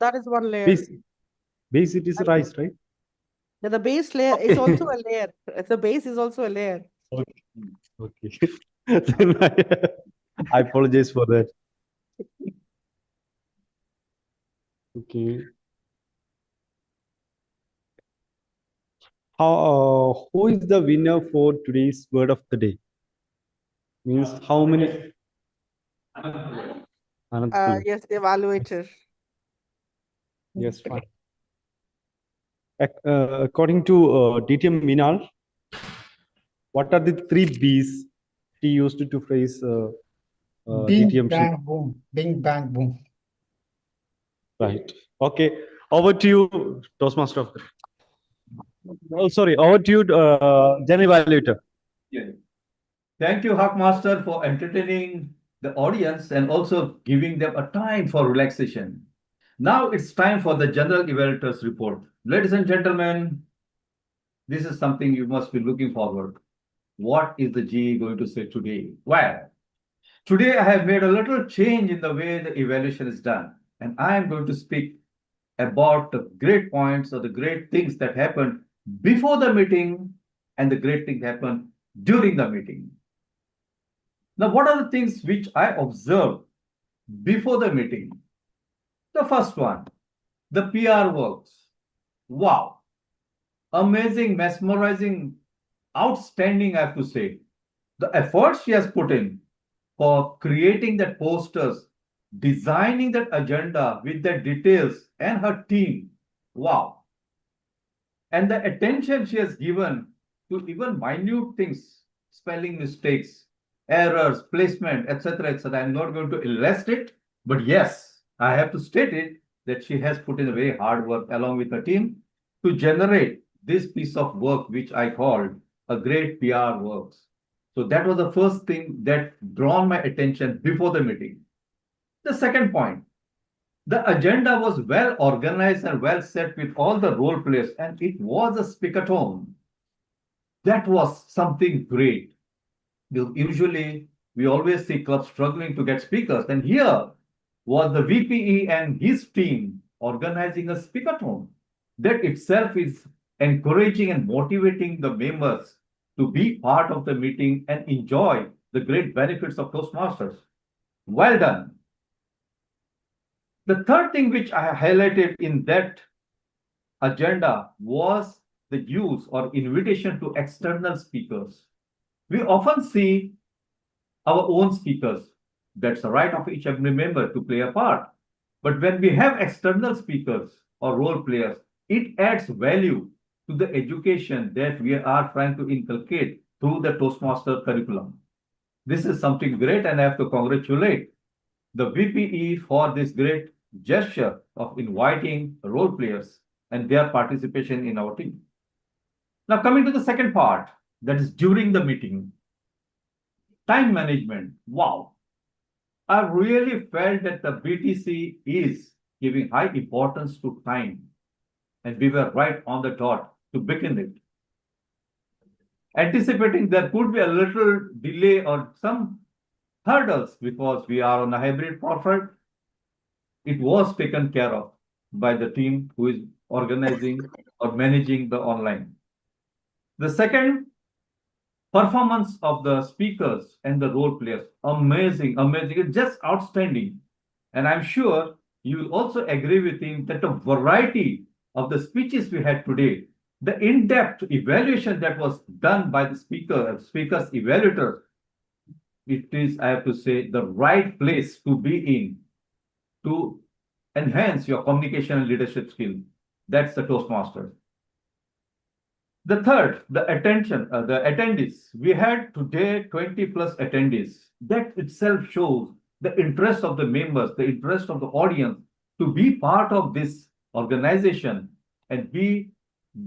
That is one layer. Base it is rice, right? Yeah, the base layer is also a layer. The base is also a layer. Okay. Then I apologize for that. Okay. Who is the winner for today's word of the day? Means how many? Yes, the evaluator. Yes, fine. According to DTM Minal, what are the 3 B's she used to phrase Bing, DTM? bang, boom. Bing, bang, boom. Right. Okay. Over to you, Toastmaster. Oh, sorry. Over to you, General Evaluator. Yeah. Thank you, Harp Master, for entertaining the audience and also giving them a time for relaxation. Now it's time for the General Evaluator's report. Ladies and gentlemen, this is something you must be looking forward. what is the GE going to say today? Well, today I have made a little change in the way the evaluation is done, and I am going to speak about the great points or the great things that happened before the meeting and the great things happened during the meeting. Now, what are the things which I observed before the meeting? The first one, the PR works. Wow. Amazing, mesmerizing, outstanding, I have to say. The effort she has put in for creating that posters, designing that agenda with the details and her team. Wow. And the attention she has given to even minute things, spelling mistakes, errors, placement, etc., etc. I'm not going to illustrate it, but yes, I have to state it that she has put in a very hard work along with her team to generate this piece of work, which I called a great PR works. So that was the first thing that drawn my attention before the meeting. The second point, the agenda was well organized and well set with all the role players, and it was a speakathon. That was something great. Usually, we always see clubs struggling to get speakers, and here was the VPE and his team organizing a speakathon. That itself is encouraging and motivating the members to be part of the meeting and enjoy the great benefits of Toastmasters. Well done. The third thing which I highlighted in that agenda was the use or invitation to external speakers. We often see our own speakers. That's the right of each and every member to play a part. But when we have external speakers or role players, it adds value to the education that we are trying to inculcate through the Toastmaster curriculum. This is something great, and I have to congratulate the VPE for this great gesture of inviting role players and their participation in our team. Now, coming to the second part, that is during the meeting. Time management. Wow. I really felt that the BTC is giving high importance to time, and we were right on the dot to begin it. Anticipating there could be a little delay or some hurdles because we are on a hybrid format, it was taken care of by the team who is organizing or managing the online. The second, performance of the speakers and the role players. Amazing, amazing, just outstanding. And I'm sure you will also agree with him that the variety of the speeches we had today, the in-depth evaluation that was done by the speakers evaluators, it is, I have to say, the right place to be in to enhance your communication and leadership skill. That's the Toastmasters. The third, the attendees. We had today 20 plus attendees. That itself shows the interest of the members, the interest of the audience to be part of this organization, and we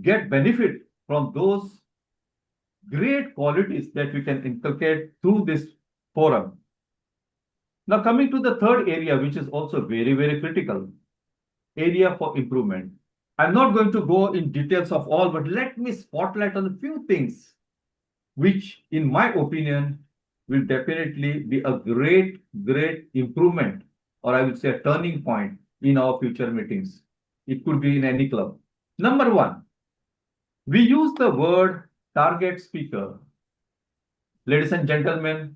get benefit from those great qualities that we can inculcate through this forum. Now, coming to the third area, which is also very, very critical, area for improvement. I'm not going to go in details of all, but let me spotlight on a few things which, in my opinion, will definitely be a great, great improvement, or I would say a turning point in our future meetings. It could be in any club. Number one, we use the word target speaker. Ladies and gentlemen,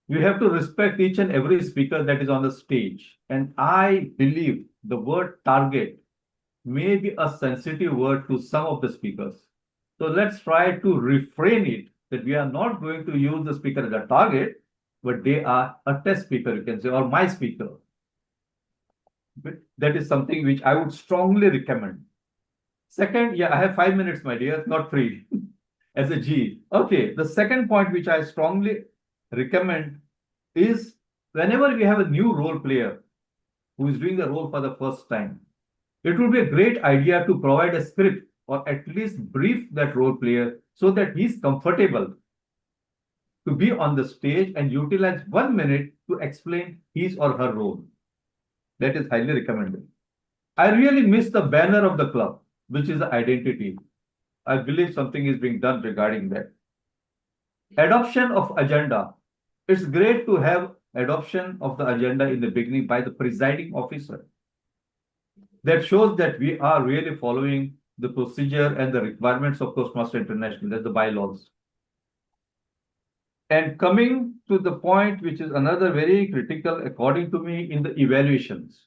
we have to respect each and every speaker that is on the stage. And I believe the word target may be a sensitive word to some of the speakers. So let's try to refrain it, that we are not going to use the speaker as a target, but they are a test speaker, you can say, or my speaker. But that is something which I would strongly recommend. Second, yeah, I have 5 minutes, my dear, not 3, as a G. Okay, the second point which I strongly recommend is whenever we have a new role player who is doing the role for the first time, it would be a great idea to provide a script or at least brief that role player so that he's comfortable to be on the stage and utilize 1 minute to explain his or her role. That is highly recommended. I really miss the banner of the club, which is the identity. I believe something is being done regarding that. Adoption of agenda. It's great to have adoption of the agenda in the beginning by the presiding officer. That shows that we are really following the procedure and the requirements of Toastmaster International, that's the bylaws. And coming to the point, which is another very critical, according to me, in the evaluations.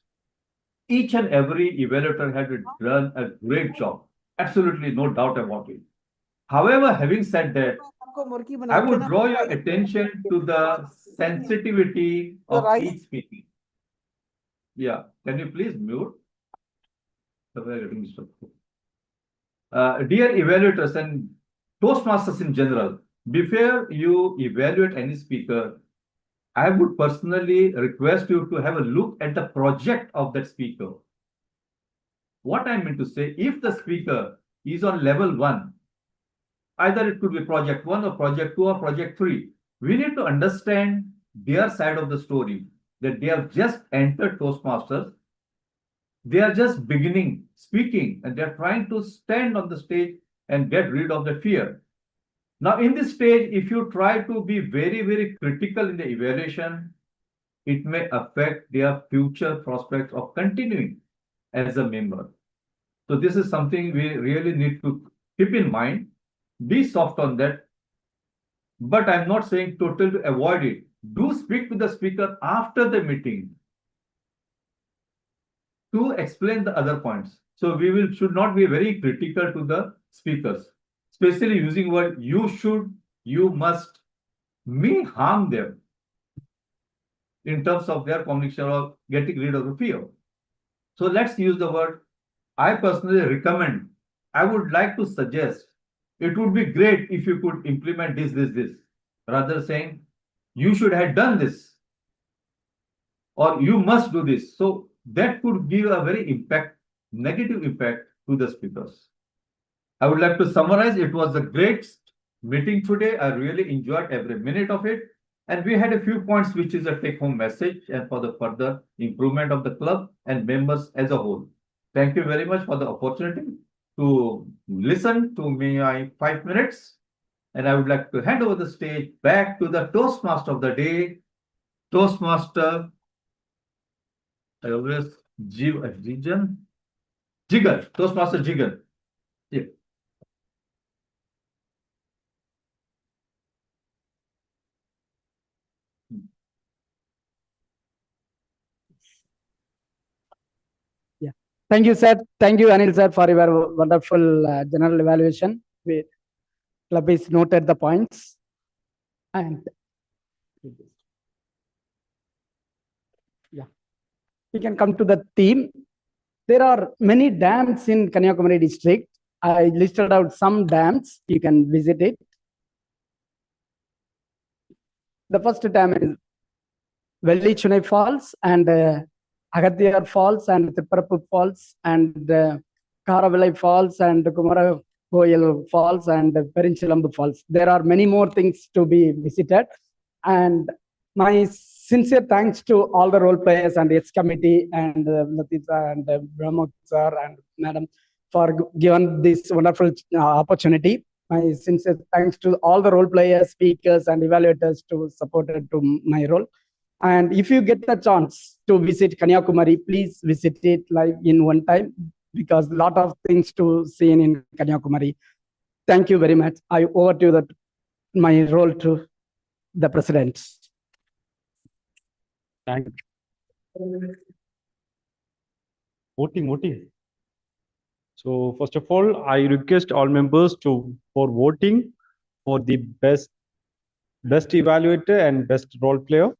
Each and every evaluator had done a great job. Absolutely no doubt about it. However, having said that, I would draw your attention to the sensitivity of each speaking. Yeah, can you please mute? Dear evaluators and Toastmasters in general, before you evaluate any speaker, I would personally request you to have a look at the project of that speaker. What I mean to say, if the speaker is on level 1, either it could be project 1 or project 2 or project 3, we need to understand their side of the story, that they have just entered Toastmasters. They are just beginning speaking and they're trying to stand on the stage and get rid of the fear. Now, in this stage, if you try to be very, very critical in the evaluation, it may affect their future prospects of continuing as a member. So this is something we really need to keep in mind. Be soft on that. But I'm not saying totally to avoid it. Do speak to the speaker after the meeting to explain the other points. So we should not be very critical to the speakers, especially using word you should, you must, may harm them in terms of their communication or getting rid of the fear. So let's use the word I personally recommend. I would like to suggest it would be great if you could implement this, rather saying you should have done this or you must do this. So that could give a very negative impact to the speakers. I would like to summarize. It was a great meeting today. I really enjoyed every minute of it. And we had a few points, which is a take-home message and for the further improvement of the club and members as a whole. Thank you very much for the opportunity to listen to me 5 minutes. And I would like to hand over the stage back to the Toastmaster of the day, Toastmaster, I always Jigar, Toastmaster Jigar. Yeah. Yeah. Thank you, sir. Thank you, Anil, sir, for your wonderful general evaluation. Club is noted the points. And yeah, we can come to the theme. There are many dams in Kanyakumari district. I listed out some dams. You can visit it. The first dam is Vellichunai Falls and Agathiyar Falls and Tipparapu Falls and Karavilai Falls and Kumara Koyal Falls and Perinchilambu Falls. There are many more things to be visited. And my sincere thanks to all the role players and its committee and Latita and Brahma sir and madam for giving this wonderful opportunity. My sincere thanks to all the role players, speakers, and evaluators to supported to my role. And if you get the chance to visit Kanyakumari, please visit it live in one time because a lot of things to see in Kanyakumari. Thank you very much. I over to my role to the president. Thank you. Voting. So first of all, I request all members for voting for the best evaluator and best role player.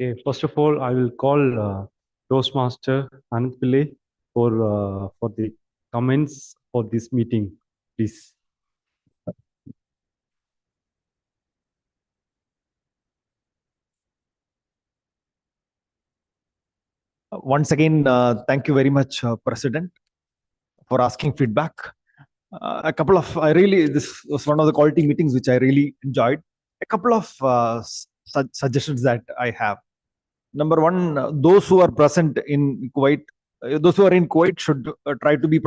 Okay, first of all, I will call Toastmaster Anand Pillai for the comments for this meeting, please. Once again, thank you very much, President, for asking feedback. This was one of the quality meetings which I really enjoyed. A couple of suggestions that I have. Number one, those who are present in Kuwait, those who are in Kuwait should try to be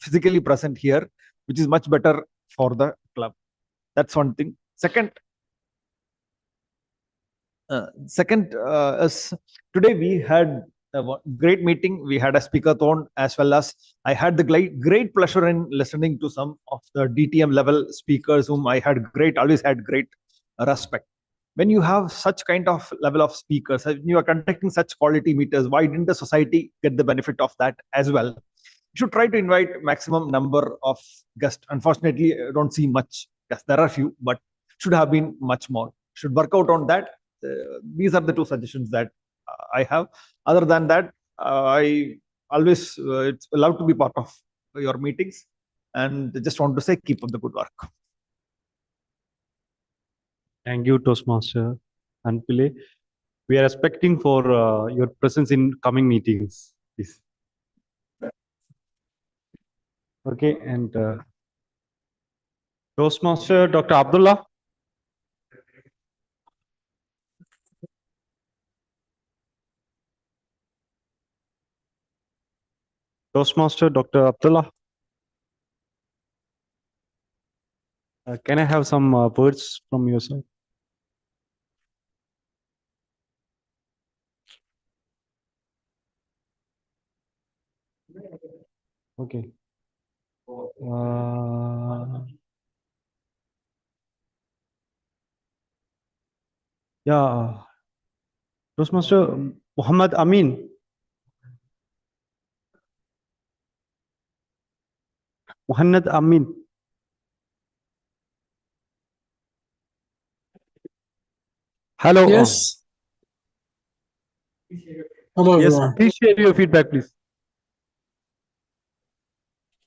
physically present here, which is much better for the club. That's one thing. Second, is today we had a great meeting. We had a speaker-thon, as well as I had the great pleasure in listening to some of the DTM level speakers whom I had always had great respect. When you have such kind of level of speakers, when you are conducting such quality meetings, why didn't the society get the benefit of that as well? You should try to invite maximum number of guests. Unfortunately, I don't see much. Yes, there are few, but should have been much more. Should work out on that. These are the two suggestions that I have. Other than that, I always it's allowed to be part of your meetings, and just want to say keep up the good work. Thank you, Toastmaster Anand Pillai. We are expecting for your presence in coming meetings, please. Okay, and Toastmaster Dr. Abdullah. Toastmaster Dr. Abdullah. Can I have some words from your side? Okay. Yeah. Toastmaster Muhammad Amin. Muhammad Amin. Hello. Yes. Hello, Yes, everyone. please share your feedback, please.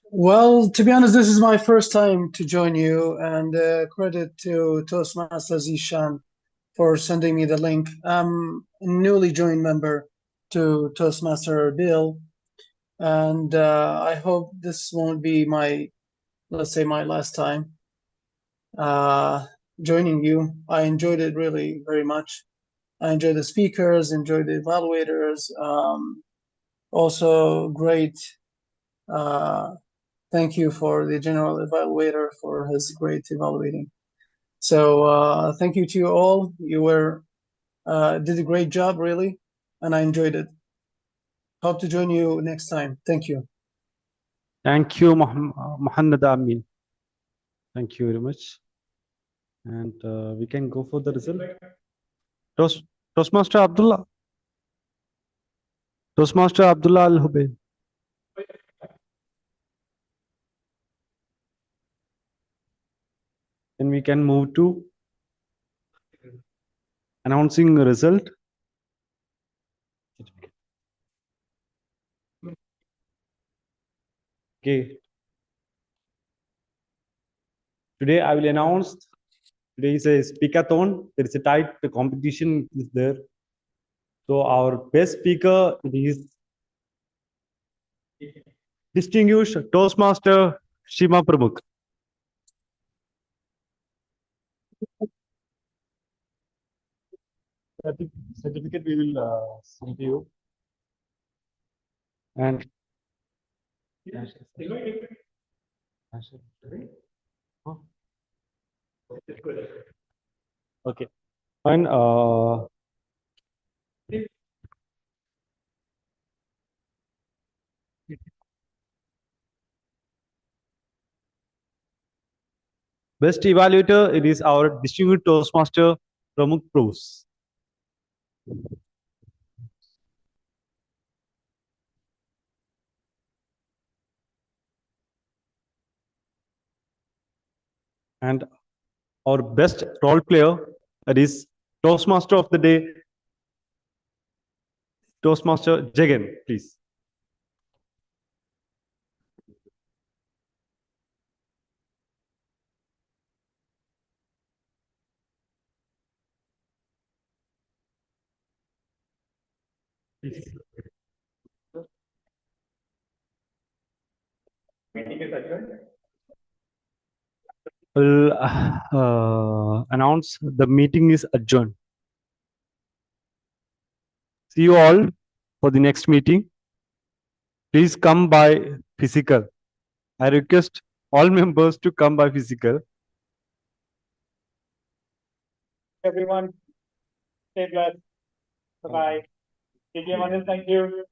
Well, to be honest, this is my first time to join you, and credit to Toastmaster Zishan for sending me the link. I'm a newly joined member to Toastmaster Bill, and I hope this won't be my, let's say, my last time joining you. I enjoyed it really very much. I enjoyed the speakers, enjoyed the evaluators. Also, great. Thank you for the general evaluator for his great evaluating. So thank you to you all. You did a great job, really, and I enjoyed it. Hope to join you next time. Thank you. Thank you, Muhammad Amin. Thank you very much. And we can go for the result. Toastmaster Abdullah. Toastmaster Abdullah Al Hubayn. Then we can move to announcing the result. Okay. Today I will announce. Today is a speaker-thon. There is a tight competition is there. So our best speaker is distinguished Toastmaster Shima Pramukh. Certificate we will send to you. And okay. And best evaluator, it is our distinguished Toastmaster Pramukh Pros. And our best role player, that is Toastmaster of the Day, Toastmaster Jagan, please. Will announce the meeting is adjourned. See you all for the next meeting. Please come by physical. I request all members to come by physical. Everyone, stay blessed. Bye-bye. Thank you.